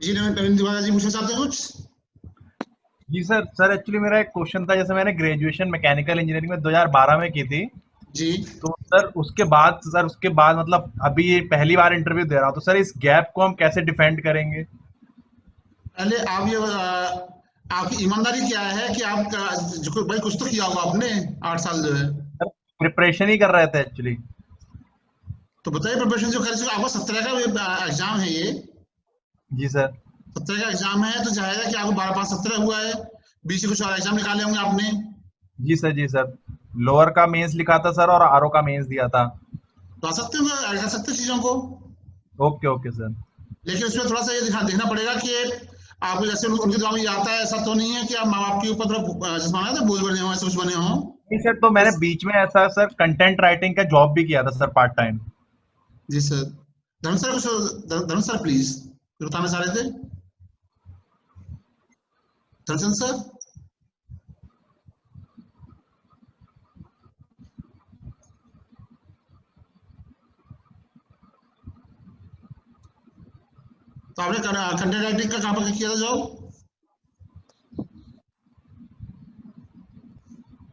जी नवीन तिवारी जी पूछना चाहते हैं कुछ? जी सर एक्चुअली मेरा एक क्वेश्चन था, जैसे मैंने ग्रेजुएशन मैकेनिकल इंजीनियरिंग में 2012 में की थी जी, तो सर उसके बाद मतलब अभी ये पहली बार इंटरव्यू दे रहा हूँ, तो सर इस गैप को हम कैसे डिफेंड करेंगे? पहले आप ये आपकी ईमानदारी क्या है कि आप जो भाई कुछ तो किया होगा आपने 8 साल जो है, प्रिपरेशन ही कर रहे थे एक्चुअली। तो बताइए प्रिपरेशन जो कर आपका 17 का एग्जाम है ये। जी सर। 17 का एग्जाम है तो जाहिर है कि आपको 12 पास 17 हुआ है, बीच में कुछ और एग्जाम निकाले होंगे आपने। जी सर लोअर का मेंस लिखा था सर और आरओ का मेंस दिया था। तो आ सकते हैं, ऐड कर सकते हैं चीजों को। Okay sir. लेकिन उसमें थोड़ा सा ये देखना पड़ेगा कि आपको जैसे उनके दिमाग में आता है, ऐसा तो नहीं है कि आप माँ बाप के ऊपर थोड़ा जिस माना था बोझ बने हो, ऐसे कुछ बने हो। नहीं सर, तो मैंने बीच में ऐसा सर कंटेंट राइटिंग का जॉब भी किया था सर पार्ट टाइम। जी सर। धर्म सर कुछ, धर्म सर प्लीज बताना चाह रहे थे। दर्शन सर। तो आपने कंटेंट राइटिंग का कहाँ पर किया था जॉब?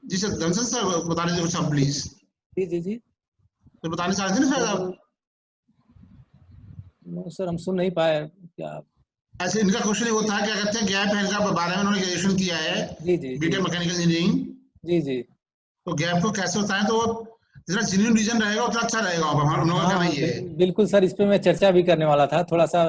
जी सर। दर्शन सर बता दीजिए कुछ आप प्लीज। जी तो बताने चाह रहे थे ना शायद आप। नो सर, हम सुन नहीं पाए क्या। ऐसे इनका क्वेश्चन होता है, क्या कहते हैं गैप है इनका, 12 में उन्होंने ग्रेजुएशन किया है बीटेक मैकेनिकल इंजीनियरिंग। जी तो गैप को कैसे होता है, तो जितना जेन्युइन रीजन रहेगा उतना अच्छा रहेगा। हम लोगों का नहीं है। बिल्कुल सर, इस पे मैं चर्चा भी करने वाला था, थोड़ा सा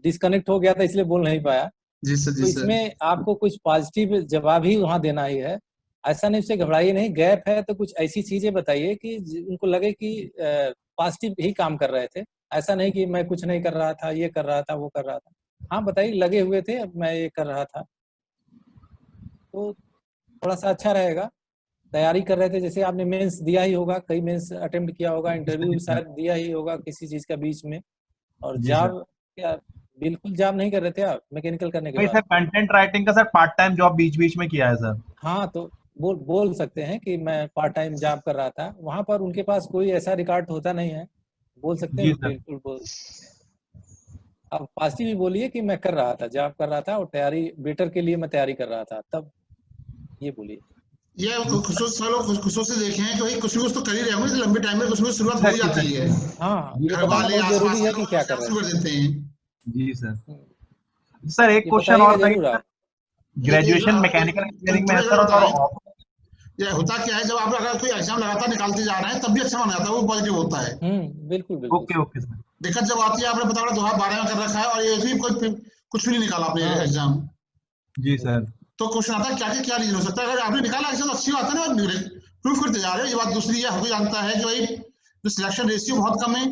डिस्कनेक्ट हो गया था इसलिए बोल नहीं पाया। जी सर। तो इसमें आपको कुछ पॉजिटिव जवाब ही वहाँ देना ही है, ऐसा नहीं, उससे घबराइए नहीं। गैप है तो कुछ ऐसी चीजें बताइए कि उनको लगे कि पॉजिटिव ही काम कर रहे थे, ऐसा नहीं कि मैं कुछ नहीं कर रहा था, ये कर रहा था, वो कर रहा था। हाँ बताइए, लगे हुए थे मैं ये कर रहा था, तो थोड़ा सा अच्छा रहेगा। तैयारी कर रहे थे, जैसे आपने मेंस दिया ही होगा, कई मेंस अटेम्प्ट किया होगा, इंटरव्यू शायद दिया ही होगा किसी चीज का बीच में। और जॉब क्या बिल्कुल जॉब नहीं कर रहे थे आप मैकेनिकल करने के बाद? सर कंटेंट राइटिंग का सर पार्ट टाइम जॉब बीच में किया है सर। हाँ, तो बोल सकते हैं कि मैं पार्ट टाइम जॉब कर रहा था। वहां पर उनके पास कोई ऐसा रिकॉर्ड होता नहीं है, बोल सकते हैं बिल्कुल बोल। अब पॉजिटिव ही बोलिए कि मैं कर रहा था, जॉब कर रहा था और तैयारी बेटर के लिए मैं तैयारी कर रहा था, तब ये बोलिए। ये खुशों से देखें कि भाई कुछ तो कर ही रहे होंगे, लंबे टाइम में कुछ शुरुआत हो जाती है। हाँ, ये बताना बहुत जरूरी है कि क्या कर रहे हैं। जी सर एक क्वेश्चन और था, ग्रेजुएशन मैकेनिकल इंजीनियरिंग में है सर, और ये होता क्या है, जब आप अगर कोई एग्जाम लगातार निकालते जा रहे हैं तब भी अच्छा माना जाता है, वो पॉजिटिव होता है। बिल्कुल। Okay sir. दिक्कत जब आती है, आपने बताया 2012 में कर रखा है और ये भी कुछ भी नहीं निकाला आपने एग्जाम। जी सर। तो क्वेश्चन आता है क्या रीजन हो सकता है? अगर आपने निकाला एग्जाम अच्छी बात है ना, प्रूफ करते जा रहे हो। ये बात दूसरी है, हमें जानता है कि भाई जो सिलेक्शन रेशियो बहुत कम है,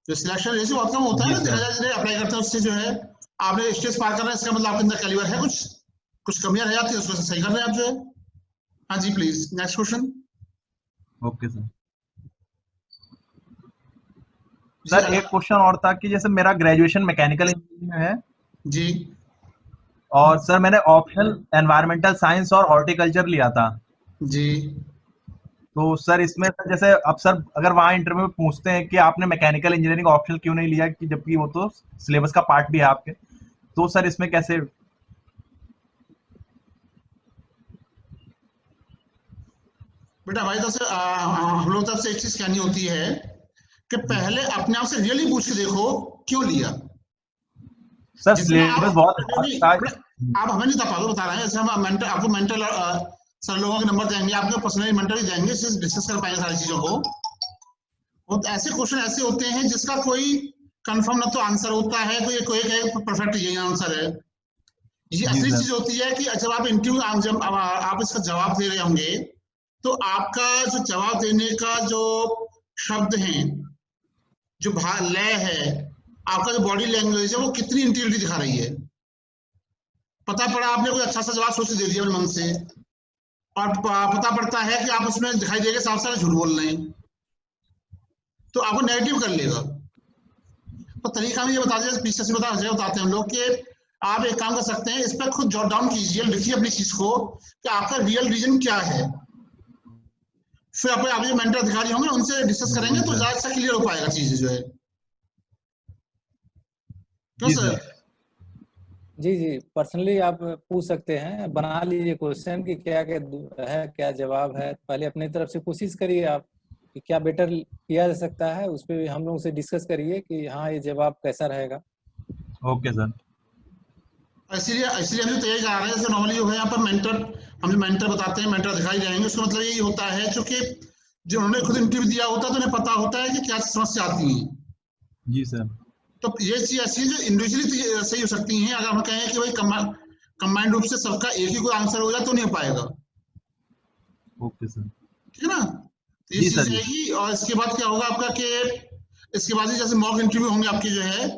जो सिलेक्शन रेशियो बहुत कम होता है ना, देखा जाए जिन्हें अप्लाई करते हैं उससे जो है आपने स्टेज पार करना है, इसका मतलब आपके अंदर कैलिबर है, कुछ कमियां रह जाती है, उसको सही कर रहे हैं आप जो है। हाँ जी please next question. Okay sir एक क्वेश्चन और था कि जैसे मेरा ग्रेजुएशन मैकेनिकल इंजीनियरिंग में है जी, और सर मैंने ऑप्शनल एनवायरमेंटल साइंस और हॉर्टिकल्चर लिया था जी। तो सर इसमें सर जैसे अब सर अगर वहाँ इंटरव्यू में पूछते हैं कि आपने मैकेनिकल इंजीनियरिंग ऑप्शनल क्यों नहीं लिया, कि जबकि वो तो सिलेबस का पार्ट भी है आपके, तो सर इसमें कैसे? बेटा भाई तरफ से हम लोग तरफ से एक चीज कहनी होती है कि पहले अपने आप से रियली पूछ के देखो क्यों लिया। सर सिलेबस बहुत आप हमें नहीं बता रहे हैं, जैसे हम मेंटर आपको मेंटर सर लोगों के नंबर देंगे, आपको पर्सनली मेंटर भी देंगे, डिस्कस कर पाएंगे सारी चीजों को। और ऐसे क्वेश्चन ऐसे होते हैं जिसका कोई कंफर्म ना तो आंसर होता है, कोई परफेक्ट यही आंसर है। ये असली चीज होती है कि जब आप इंटरव्यू जब आप इसका जवाब दे रहे होंगे तो आपका जो जवाब देने का जो शब्द है, जो लय है, आपका जो बॉडी लैंग्वेज है, वो कितनी इंटीग्रिटी दिखा रही है। पता पड़ा आपने कोई अच्छा सा जवाब सोच दे दिया अपने मन से, और पता पड़ता है कि आप उसमें दिखाई देगा साफ साफ झूठ बोल रहे हैं, तो आपको नेगेटिव कर लेगा। तो तरीका में ये बता दिया, पीछे से बताते हैं हम लोग कि आप एक काम कर सकते हैं, इस पर खुद जॉट डाउन कीजिए, लिखिए अपनी चीज को कि आपका रियल रीजन क्या है। फिर आप जो मेंटर अधिकारी होंगे उनसे डिस्कस करेंगे तो ज्यादा अच्छा क्लियर हो पाएगा चीजें जो है। क्यों सर? जी जी, पर्सनली आप पूछ सकते हैं, बना लीजिए क्वेश्चन कि क्या क्या है, क्या जवाब है। पहले अपनी तरफ से कोशिश करिए आप कि क्या बेटर किया जा सकता है, उस पर हम लोगों से डिस्कस करिए कि हाँ ये जवाब कैसा रहेगा। Okay sir. इसीलिए हम तो यही जा रहे हैं, जैसे नॉर्मली जो है यहाँ पर हम जो मेंटर बताते हैं, मेंटर दिखाई जाएंगे, उसका मतलब यही होता है चूंकि जो उन्होंने खुद इंटरव्यू दिया होता है तो उन्हें पता होता है कि क्या समस्या आती है। जी सर। तो ये चीज ऐसी है जो इंडिविजुअली सही हो सकती हैं। अगर हम कहें कि भाई कंबाइंड रूप से सबका एक ही कोई आंसर हो जाए तो नहीं हो पाएगा। Okay sir. ठीक है ना? तो ये चीज रहेगी। और इसके बाद क्या होगा आपका कि इसके बाद जैसे मॉक इंटरव्यू होंगे आपके जो है,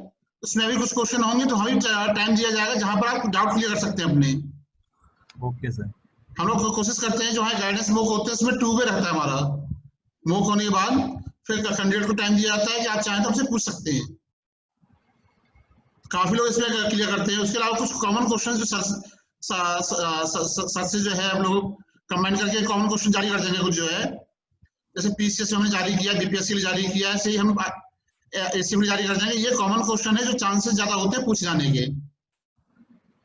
उसमें भी कुछ क्वेश्चन होंगे तो हमें टाइम दिया जाएगा जहां पर आप डाउट क्लियर कर सकते हैं अपने। Okay sir. हम लोग कोशिश करते हैं जो है गाइडेंस मॉक होते हैं उसमें 2 वे रहता है हमारा। मॉक होने के बाद फिर कैंडिडेट को टाइम दिया जाता है कि आप चाहें तो हमसे पूछ सकते हैं। काफी लोग इसमें क्लियर करते हैं। उसके अलावा कुछ कॉमन क्वेश्चन जो सर से जो है हम लोग कमेंट करके कॉमन क्वेश्चन जारी कर देंगे कुछ जो है, जैसे पीसीएस हमने जारी किया, बीपीएससी जारी किया, ऐसे ही हम एसी में जारी कर देंगे। ये कॉमन क्वेश्चन है जो चांसेस ज्यादा होते हैं पूछ जाने के,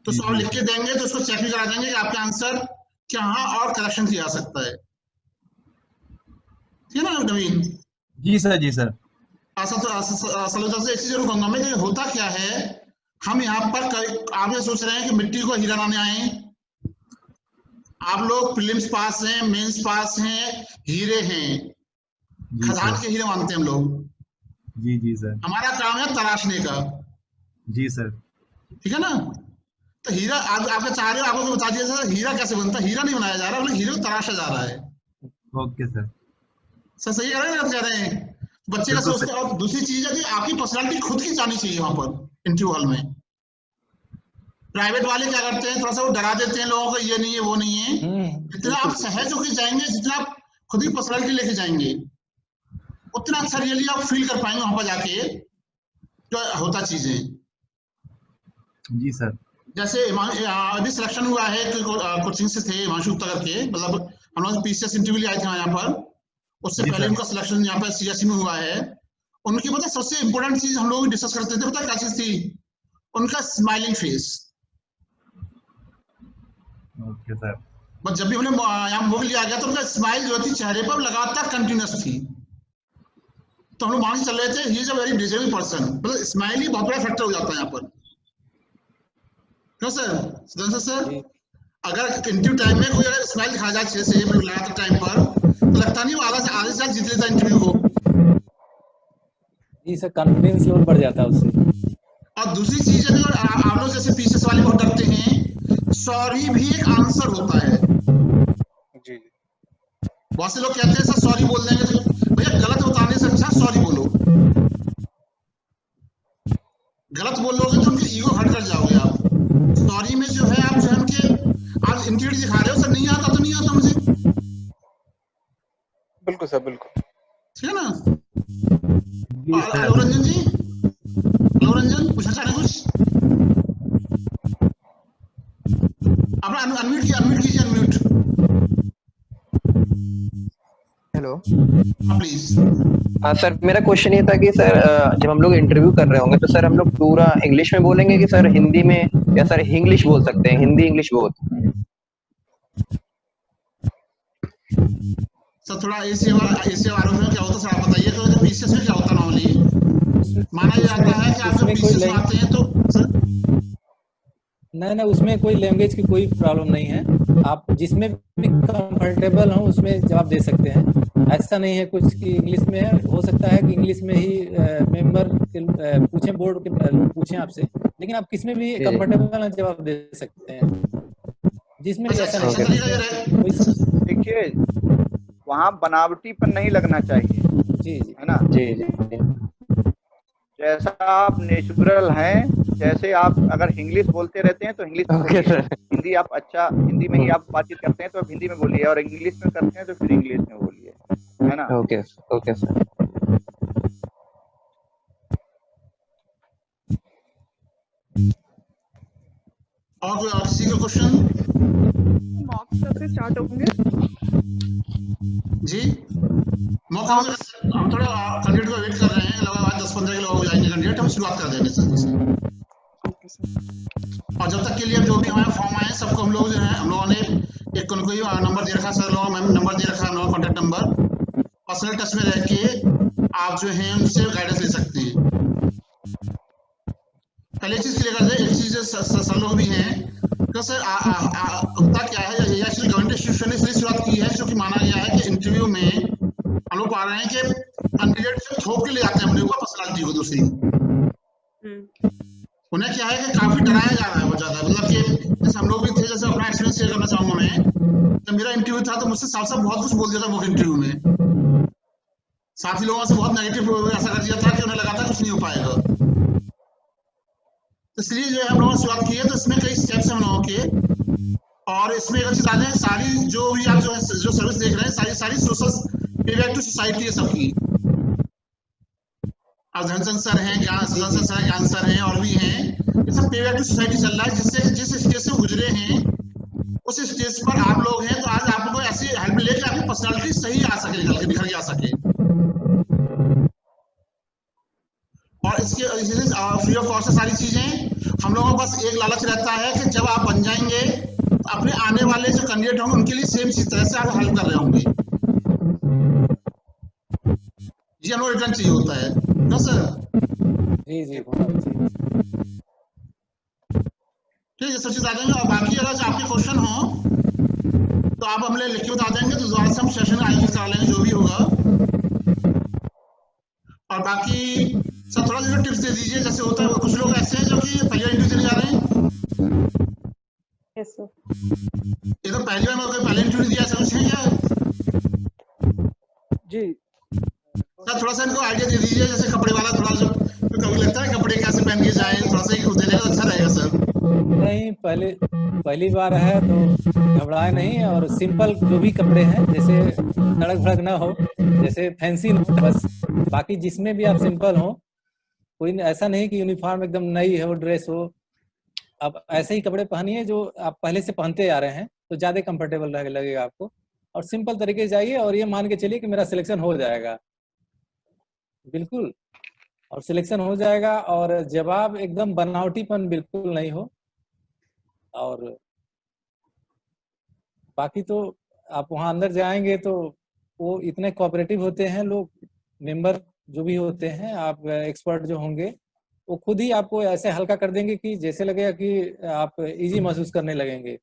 तो सब लिख के देंगे तो उसको चेक भी करा देंगे कि आपका आंसर कहाँ और करेक्शन किया जा सकता है। ठीक है ना नवीन? जी सर। जी सर। असल से ऐसी जरूर कहूंगा मैं कि होता क्या है, हम यहाँ पर आप ये सोच रहे हैं कि मिट्टी को हीरा बनाने आए। आप लोग प्रीलिम्स पास हैं, मेंस पास हैं, हीरे हैं, खदान के हीरे मानते हैं हम लोग। जी जी सर। हमारा काम है तराशने का। जी सर। ठीक है ना? तो हीरा आपका चाह रहे हो, आपको बता दिया सर हीरा कैसे बनता है। हीरा नहीं बनाया जा रहा, बल्कि हीरे को तराशा जा रहा है। Okay sir. सर सही कह रहे हैं? बच्चे का सोचते। और दूसरी चीज है कि आपकी पर्सनालिटी खुद की जानी चाहिए वहां पर इंटरव्यू हॉल में। प्राइवेट वाले क्या करते हैं, थोड़ा सा वो डरा देते हैं लोगों को, ये नहीं है वो नहीं है। जितना आप सहज होकर जाएंगे, जितना आप खुद की पर्सनालिटी लेके जाएंगे, उतना अच्छा रियली आप फील कर पाएंगे वहां पर जाके जो होता चीजें। जी सर। जैसे अभी सिलेक्शन हुआ है, कोचिंग से थे हिमांशु गुप्ता करके, मतलब हम लोग पीसीएस इंटरव्यू लिए आए थे यहाँ पर। उससे पहले उनका सिलेक्शन यहाँ पर सीएससी में हुआ है। उनकी पता सबसे इंपॉर्टेंट चीज हम लोग डिस्कस करते थे, पता क्या चीज थी? उनका स्माइलिंग फेस। Okay sir. बस जब भी हमने यहाँ मॉक लिया गया तो उनका स्माइल जो थी चेहरे पर लगातार कंटिन्यूअस थी। तो हम लोग मान के चल रहे थे he is a very deserving person. मतलब स्माइल ही बहुत बड़ा फैक्टर हो जाता है यहाँ पर। क्यों सर? सुधांशु सर, अगर इंटरव्यू टाइम में कोई अगर स्माइल दिखा जाए अच्छे से लगातार टाइम पर, तो लगता नहीं वो आधा से ज्यादा जीत लेता इंटरव्यू को। जी सर, कॉन्फिडेंस लेवल बढ़ जाता है उससे। और दूसरी चीज है, आप लोग जैसे पीसीएस वाले बहुत डरते हैं, सॉरी भी एक आंसर होता है। जी। बहुत से लोग कहते हैं सर सॉरी बोल देंगे, तो भैया गलत बताने से अच्छा सॉरी बोलो। गलत बोलोगे तो उनके ईगो हट कर जाओगे आप। सॉरी में जो है आप जो है उनके आज इंटीग्रिटी दिखा रहे हो, सर नहीं आता तो नहीं आता मुझे। बिल्कुल सर, बिल्कुल। ठीक है ना? हेलो रंजन जी, हेलो रंजन, पूछना चाह रहे कुछ? अपना अनम्यूट कीजिए अनम्यूट। हेलो। हाँ प्लीज। हाँ सर, मेरा क्वेश्चन ये था कि सर जब हम लोग इंटरव्यू कर रहे होंगे तो सर हम लोग पूरा इंग्लिश में बोलेंगे कि सर हिंदी में, या सर इंग्लिश बोल सकते हैं, हिंदी इंग्लिश बोथ? सर थोड़ा ऐसे वालों में क्या होता है सर आप बताइए। तो पीसीएस में क्या होता है नॉर्मली माना जाता है कि आप जब पीसीएस में आते हैं तो सर नहीं, उसमें कोई लैंग्वेज की कोई प्रॉब्लम नहीं है। आप जिसमें भी कंफर्टेबल हो उसमें जवाब दे सकते हैं। ऐसा नहीं है कुछ कि इंग्लिश में है। हो सकता है कि इंग्लिश में ही मेंबर पूछें, बोर्ड के लोग पूछें आपसे, लेकिन आप किसमें भी कंफर्टेबल जवाब दे सकते हैं, जिसमें भी ऐसा नहीं है। देखिए वहाँ बनावटीपन नहीं लगना चाहिए, जी जी है ना। जी जी जैसा आप नेचुरल हैं, जैसे आप अगर इंग्लिश बोलते रहते हैं तो इंग्लिश में ओके बोलिए, सर। हिंदी आप अच्छा, हिंदी में ही आप बातचीत करते हैं तो आप हिंदी में बोलिए, और इंग्लिश में करते हैं तो फिर इंग्लिश में बोलिए, है ना। Okay okay sir. और किसी का क्वेश्चन? मॉक्स कब से स्टार्ट होंगे? जी मौका हम थोड़ा कैंडिडेट का वेट कर रहे हैं, लगभग 10-15 के लोग हो जाएंगे कैंडिडेट, हम शुरुआत कर देंगे सर। और जब तक के लिए जो भी हमारे फॉर्म आए सबको हम लोग जो है, हम लोगों ने एक उनको ही नंबर दे रखा, सर लोगों ने नंबर दे रखा, हम लोगों कॉन्टेक्ट नंबर, पर्सनल टच में रह के आप जो है उनसे गाइडेंस ले सकते हैं। पहले एक चीज क्लियर कर दे, एक चीज सर लोग भी हैं तो सर होता क्या है, एक्चुअली गवर्नमेंट इंस्टीट्यूशन ने इसलिए शुरुआत की है क्योंकि माना गया है कि इंटरव्यू में हम लोग पा रहे हैं कि कैंडिडेट से थोप के ले जाते हैं अपने ऊपर पर्सनालिटी को दूसरी। उन्हें क्या है कि काफी डराया जा रहा है बहुत ज्यादा, मतलब कि जैसे हम लोग भी थे, जैसे अपना एक्सपीरियंस शेयर करना चाहूंगा मैं, जब मेरा इंटरव्यू था तो मुझसे साफ साफ बहुत कुछ बोल दिया था वो इंटरव्यू में, साथी लोगों से बहुत नेगेटिव ऐसा कर दिया था कि उन्हें लगा था कुछ नहीं हो पाएगा। इसलिए जो है हम लोगों ने शुरुआत की है, तो इसमें कई स्टेप्स हैं हम लोगों के, और इसमें एक अच्छी बात है, सारी जो भी आप जो है जो सर्विस देख रहे हैं सारी सोशल पे बैक टू सोसाइटी है सबकी। धनचंद सर हैं, ज्ञान सर हैं और भी हैं, ये सब पे बैक टू सोसाइटी चल रहा है, जिससे जिस स्टेज से गुजरे हैं उस स्टेज पर आप लोग हैं, तो आज आपको ऐसी हेल्प लेके आपकी पर्सनालिटी सही आ सके, निखर के आ सके। और इसके फ्री ऑफ कॉस्ट सारी चीजें हम लोगों को बस एक लालच रहता है कि जब आप बन जाएंगे तो अपने आने वाले जो कैंडिडेट होंगे उनके लिए सेम इसी तरह से आप हेल्प कर रहे होंगे। जी हम लोग रिटर्न चाहिए होता है ना सर? जी जी ठीक है, सब चीज आ जाएंगे। और बाकी अगर जो आपके क्वेश्चन हो तो आप हमें लिख के बता देंगे, तो दोबारा से हम सेशन आयोजित करा लेंगे जो भी होगा। और बाकी सर थोड़ा सा टिप्स दे दीजिए, जैसे होता है कुछ लोग ऐसे हैं जो कि पहले इंटरव्यू देने जा रहे हैं। Yes sir. ये तो पहली बार मैं पहले इंटरव्यू दिया, ऐसा कुछ है क्या? जी सर थोड़ा सा इनको आइडिया दे दीजिए, जैसे कपड़े वाला थोड़ा जो कभी लगता है कपड़े कैसे पहन के जाए, थोड़ा सा दे देगा तो अच्छा रहेगा सर। नहीं, पहली बार है तो घबराए नहीं, और सिंपल जो भी कपड़े हैं, जैसे तड़क भड़क ना हो, जैसे फैंसी ना हो, बस बाकी जिसमें भी आप सिंपल हो, कोई ऐसा नहीं कि यूनिफॉर्म एकदम नई हो ड्रेस हो। आप ऐसे ही कपड़े पहनिए जो आप पहले से पहनते आ रहे हैं, तो ज़्यादा कंफर्टेबल लगेगा आपको, और सिंपल तरीके से जाइए और ये मान के चलिए कि मेरा सिलेक्शन हो जाएगा, बिल्कुल, और सिलेक्शन हो जाएगा। और जवाब एकदम बनावटीपन बिल्कुल नहीं हो, और बाकी तो आप वहाँ अंदर जाएंगे तो वो इतने कोऑपरेटिव होते हैं लोग, मेंबर जो भी होते हैं, आप एक्सपर्ट जो होंगे वो खुद ही आपको ऐसे हल्का कर देंगे कि जैसे लगेगा कि आप इजी महसूस करने लगेंगे।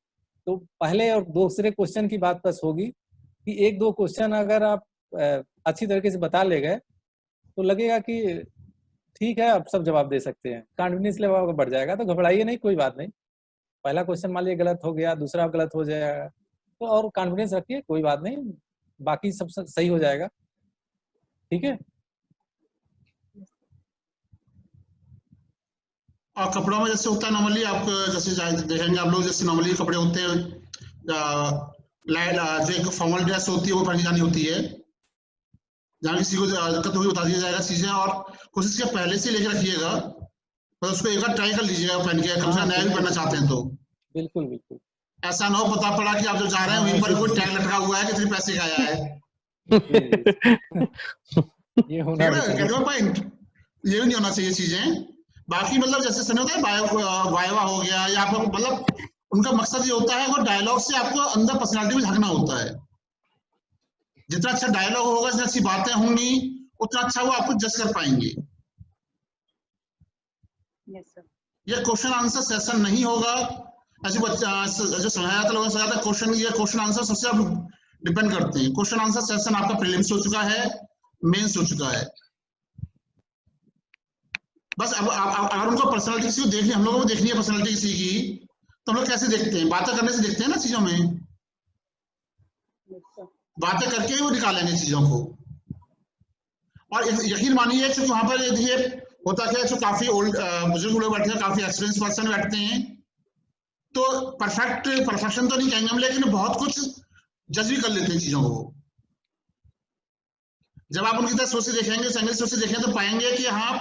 तो पहले और दूसरे क्वेश्चन की बात बस होगी कि एक दो क्वेश्चन अगर आप अच्छी तरीके से बता ले गए तो लगेगा कि ठीक है, अब सब जवाब दे सकते हैं, कॉन्फिडेंस लेवल आपका बढ़ जाएगा। तो घबराइए नहीं, कोई बात नहीं। पहला क्वेश्चन मान लीजिए गलत हो गया, दूसरा गलत हो जाएगा, तो और कॉन्फिडेंस रखिए, कोई बात नहीं, बाकी सब सही हो जाएगा, ठीक है। और कपड़ों में जैसे होता है नॉर्मली, आप जैसे देखेंगे आप लोग, जैसे नॉर्मली कपड़े होते हैं जो एक फॉर्मल ड्रेस होती है वो पहनी जानी होती है, जहाँ किसी को दिक्कत होगी बता दिया जाएगा चीजें, और कोशिश किया पहले से लेके रखिएगा, तो उसको एक बार ट्राई कर लीजिएगा पहन के, कम से कम नया भी पहनना चाहते हैं तो। बिल्कुल बिल्कुल, ऐसा ना हो पता पड़ा कि आप जो जा रहे हैं वहीं पर कोई टैग लटका हुआ है, कितने पैसे का आया है। ये होना पॉइंट ये भी नहीं होना चाहिए चीजें। बाकी मतलब जैसे सुने होता है वाइवा हो गया, या आपको मतलब उनका मकसद ये होता है वो डायलॉग से आपको अंदर पर्सनालिटी में झांकना होता है। जितना अच्छा डायलॉग होगा, जितनी अच्छी बातें होंगी, उतना अच्छा वो आपको जज कर पाएंगे। Yes sir. ये क्वेश्चन आंसर सेशन नहीं होगा, ऐसे जो समझाया था लोगों ने समझाया था, क्वेश्चन आंसर सबसे आप डिपेंड करते हैं। क्वेश्चन आंसर सेशन आपका प्रीलिम्स हो चुका है, मेंस हो चुका है। बस अब अगर उनको पर्सनालिटी किसी को देखनी, हम लोगों को देखनी है पर्सनालिटी किसी की, तो हम लोग कैसे देखते हैं? बातें करने से देखते हैं ना चीजों में। बातें करके ही वो निकालेंगे चीजों को। और यकीन मानिए कि वहां पर देखिए होता क्या है, जो काफी ओल्ड बुजुर्ग लोग बैठे हैं, काफी एक्सपीरियंस पर्सन बैठते हैं, तो परफेक्शन तो नहीं कहेंगे हम, लेकिन बहुत कुछ जज भी कर लेते हैं चीजों को। जब आप उनकी तरफ सोच से देखेंगे, एंगल सोच से देखेंगे, तो पाएंगे कि हाँ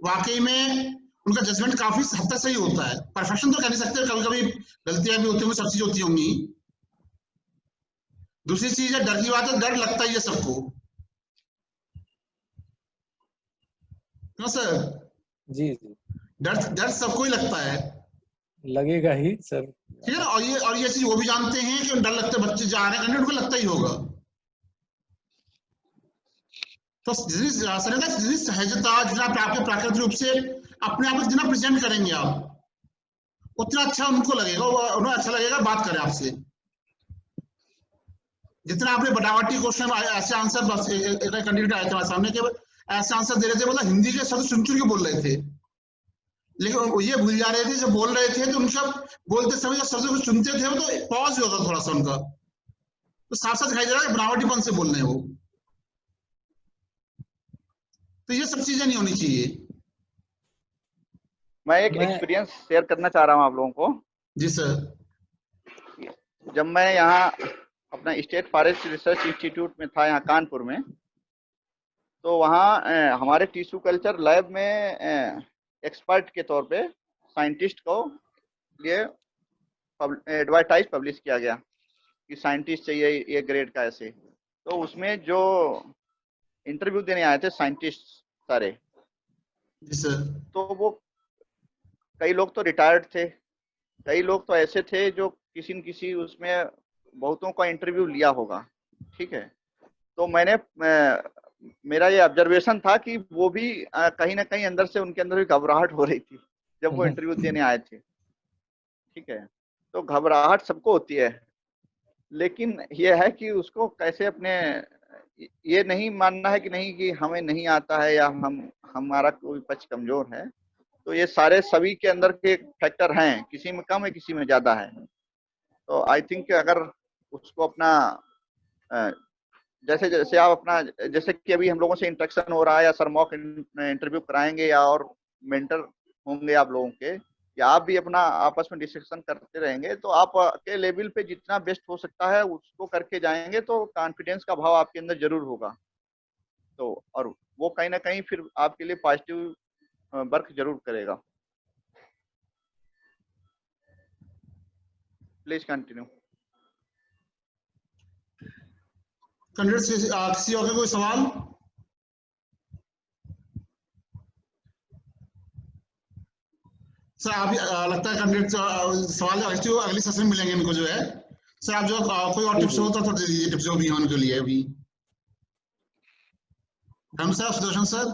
वाकई में उनका जजमेंट काफी हद तक सही होता है। परफेक्शन तो कह नहीं सकते, कभी कभी गलतियां भी होती होंगी, सब चीज होती होंगी। दूसरी चीज है डर की बात है, डर लगता ही है सबको, क्यों सर? जी जी डर सबको ही लगता है, लगेगा ही सर। ठीक है ना। और ये चीज वो भी जानते हैं कि डर लगते बच्चे जा रहे हैं, उनको लगता ही होगा। तो जितनी सहजता, जितना आपके प्राकृतिक रूप से अपने आप को जितना प्रेजेंट करेंगे आप, उतना अच्छा उनको लगेगा, उन्हें अच्छा लगेगा बात करें आपसे। जितना आपने बनावटी क्वेश्चन ऐसे आंसर, बस एक कैंडिडेट आए थे हमारे सामने के ऐसे आंसर दे रहे थे, मतलब हिंदी के शब्द चुन चुन के बोल रहे थे, लेकिन वो ये भूल जा रहे थे जब बोल रहे थे तो उनका बोलते समय जब शब्द को चुनते थे तो पॉज भी होता थोड़ा सा उनका, तो साफ साफ दिखाई दे रहा है बनावटीपन से बोल रहे हैं वो। तो ये सब चीजें नहीं होनी चाहिए। मैं एक एक्सपीरियंस शेयर करना चाह रहा हूँ आप लोगों को। जी सर। जब मैं यहाँ अपना स्टेट फॉरेस्ट रिसर्च इंस्टीट्यूट में था, यहाँ कानपुर में, तो वहाँ हमारे टिश्यू कल्चर लैब में एक्सपर्ट के तौर पे साइंटिस्ट को लिए एडवर्टाइज पब्लिश किया गया कि साइंटिस्ट चाहिए ये ग्रेड का ऐसे। तो उसमें जो इंटरव्यू देने आए थे साइंटिस्ट सारे, जी सर, तो वो कई लोग तो रिटायर्ड थे, कई लोग तो ऐसे थे जो किसी न किसी उसमें बहुतों का इंटरव्यू लिया होगा, ठीक है। तो मैंने मेरा ये ऑब्जर्वेशन था कि वो भी कहीं ना कहीं अंदर से उनके अंदर भी घबराहट हो रही थी जब वो इंटरव्यू देने आए थे, ठीक है। तो घबराहट सबको होती है, लेकिन ये है कि उसको कैसे अपने, ये नहीं मानना है कि नहीं कि हमें नहीं आता है या हमारा कोई पक्ष कमजोर है। तो ये सारे सभी के अंदर के फैक्टर हैं, किसी में कम है किसी में ज्यादा है। तो आई थिंक अगर उसको अपना जैसे जैसे आप अपना, जैसे कि अभी हम लोगों से इंटरेक्शन हो रहा है या सर मॉक इंटरव्यू कराएंगे या और मेंटर होंगे आप लोगों के, या आप भी अपना आपस में डिस्कशन करते रहेंगे, तो आप के लेवल पे जितना बेस्ट हो सकता है उसको करके जाएंगे तो कॉन्फिडेंस का भाव आपके अंदर जरूर होगा। तो और वो कहीं ना कहीं फिर आपके लिए पॉजिटिव वर्क जरूर करेगा। Please continue. किसी और का कोई सवाल? सर आप लगता है कैंडिडेट सवाल अगली सेशन में मिलेंगे इनको जो है। सर आप जो कोई और टिप्स हो तो थोड़ा दे दीजिए, टिप्स जो भी हैं उनके लिए अभी। धर्म सर, सुदर्शन सर,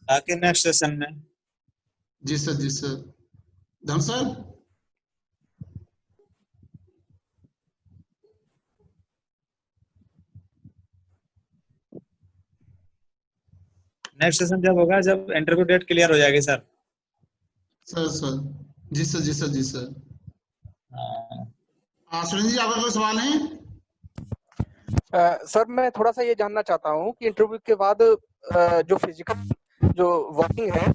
बाकी नेक्स्ट सेशन में। जी सर, जी सर। धर्म सर, नेक्स्ट सेशन जब होगा जब इंटरव्यू डेट क्लियर हो जाएगी सर। सर जी सर, जी सर, जी सर। सुरेंद्र जी आपका कोई सवाल है? सर मैं थोड़ा सा ये जानना चाहता हूँ कि इंटरव्यू के बाद जो फिजिकल जो वर्किंग है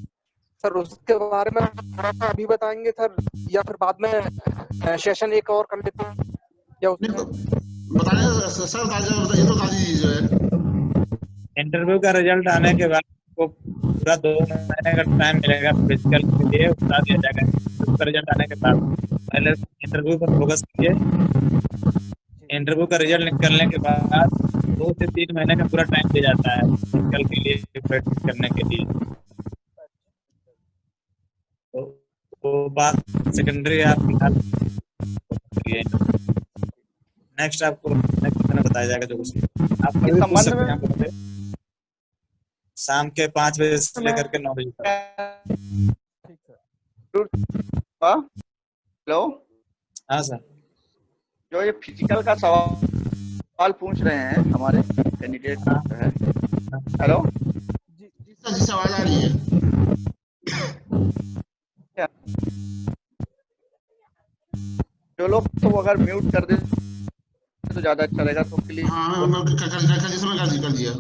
सर, उसके बारे में थोड़ा सा अभी बताएंगे सर, या फिर बाद में सेशन एक और कर लेते हैं या उसमें बताइए सर, बताइए तो ताजी जो है। इंटरव्यू का रिजल्ट आने के बाद आपको पूरा 2 महीने का टाइम मिलेगा फिजिकल के लिए, बता दिया जाएगा। उसका रिजल्ट आने के बाद पहले इंटरव्यू पर फोकस कीजिए। इंटरव्यू का रिजल्ट निकलने के बाद 2 से 3 महीने का पूरा टाइम दिया जाता है फिजिकल के लिए, प्रैक्टिस करने के लिए। तो वो बात सेकेंडरी आप फिलहाल नेक्स्ट आपको नेक्स्ट में बताया जाएगा जो कुछ आप कभी पूछ सकते हैं हमसे, शाम के 5 बजे से लेकर के 9 बजे तक। हेलो, हाँ सर। जो ये फिजिकल का सवाल पूछ रहे हैं हमारे कैंडिडेट है। हेलो जी सर, जी आवाज आ रही है। जो लोग तो अगर म्यूट कर दे तो ज्यादा अच्छा रहेगा, तो प्लीज। हाँ मैं कर दिया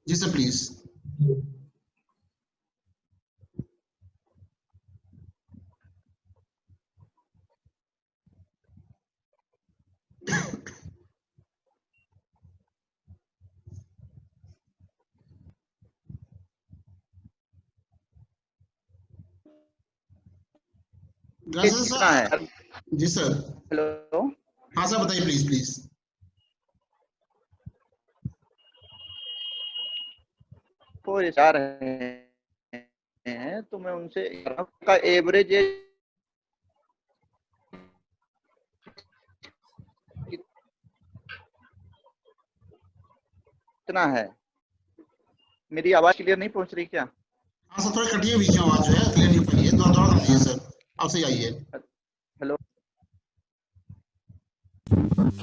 जी सर, प्लीज। कितना है? जी सर। हेलो, हाँ सर बताइए, प्लीज प्लीज। वो जा रहे हैं तो मैं उनसे का एवरेज कितना है? मेरी आवाज क्लियर नहीं पहुंच रही क्या? हाँ सर, थोड़ी कटी है बीच में आवाज, जो है क्लियर नहीं पड़ी है, दोबारा दीजिए सर, अब सही आई है। हेलो,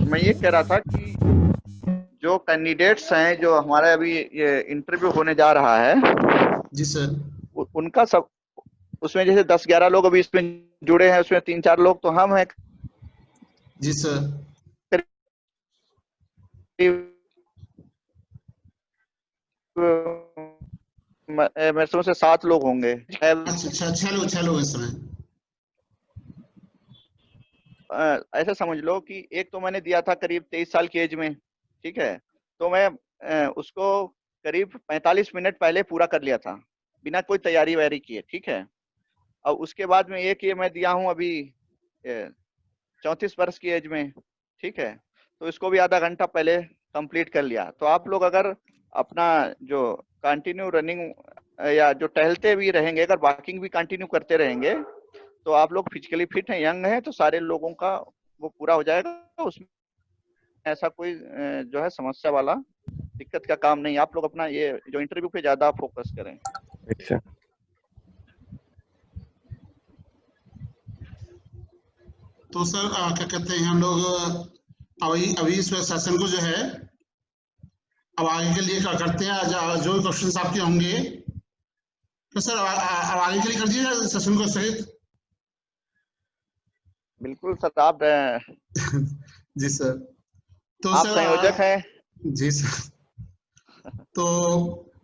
मैं ये कह रहा था कि जो कैंडिडेट्स हैं, जो हमारे अभी ये इंटरव्यू होने जा रहा है, जी सर, उनका सब, उसमें जैसे 10-11 लोग अभी इसमें जुड़े हैं, उसमें 3-4 लोग तो हम हैं। जी सर। मेरे समझ से 7 लोग होंगे। अच्छा, 6 लोग इस समय। ऐसा समझ लो कि एक तो मैंने दिया था करीब 23 साल की एज में, ठीक है, तो मैं उसको करीब 45 मिनट पहले पूरा कर लिया था बिना कोई तैयारी वैयारी किए, ठीक है। और उसके बाद में एक ये मैं दिया हूँ अभी 34 वर्ष की एज में, ठीक है, तो इसको भी आधा घंटा पहले कंप्लीट कर लिया। तो आप लोग अगर अपना जो कंटिन्यू रनिंग या जो टहलते भी रहेंगे, अगर वॉकिंग भी कंटिन्यू करते रहेंगे, तो आप लोग फिजिकली फिट हैं, यंग हैं, तो सारे लोगों का वो पूरा हो जाएगा। उसमें ऐसा कोई जो है समस्या वाला दिक्कत का काम नहीं। आप लोग अपना ये जो इंटरव्यू पे ज्यादा फोकस करें। अच्छा, तो सर क्या कहते हैं, हम लोग अभी इस सेशन को जो है अब आगे के लिए क्या करते हैं, जो क्वेश्चंस आपके होंगे तो सर अब आगे के लिए कर दीजिए सेशन को सहित। बिल्कुल सर, आप जी सर। तो आप सर संयोजक हैं। जी सर। तो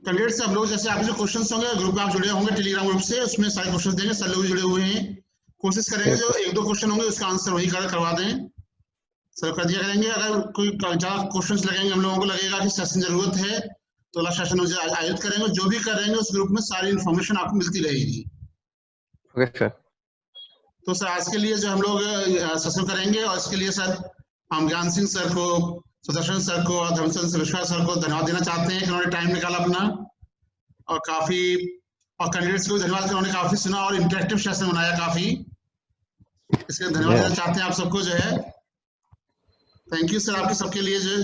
कैंडिडेट से हम लोग जैसे आपके जो क्वेश्चंस होंगे, ग्रुप में आप जुड़े होंगे टेलीग्राम ग्रुप से, उसमें सारे क्वेश्चंस देंगे, सर लोग जुड़े हुए हैं, कोशिश करेंगे जो 1-2 क्वेश्चन होंगे उसका आंसर वही करवा दें, सर कर दिया करेंगे। अगर कोई ज्यादा क्वेश्चंस लगेंगे, हम लोगों को लगेगा कि सेशन जरूरत है, तो अगला सेशन आयोजित करेंगे। जो भी करेंगे उस ग्रुप में सारी इन्फॉर्मेशन आपको मिलती रहेगी। Okay sir. तो सर आज के लिए जो हम लोग सेशन करेंगे, और इसके लिए सर हम ज्ञान सिंह सर को, सुदर्शन सर को और धर्मचंद विश्वास सर को धन्यवाद देना चाहते हैं कि उन्होंने टाइम निकाला अपना, और काफी, और कैंडिडेट्स को भी धन्यवाद, उन्होंने काफी सुना और इंटरेक्टिव सेशन बनाया काफी, इसके लिए धन्यवाद देना चाहते हैं आप सबको जो है। थैंक यू सर आपके सबके लिए जो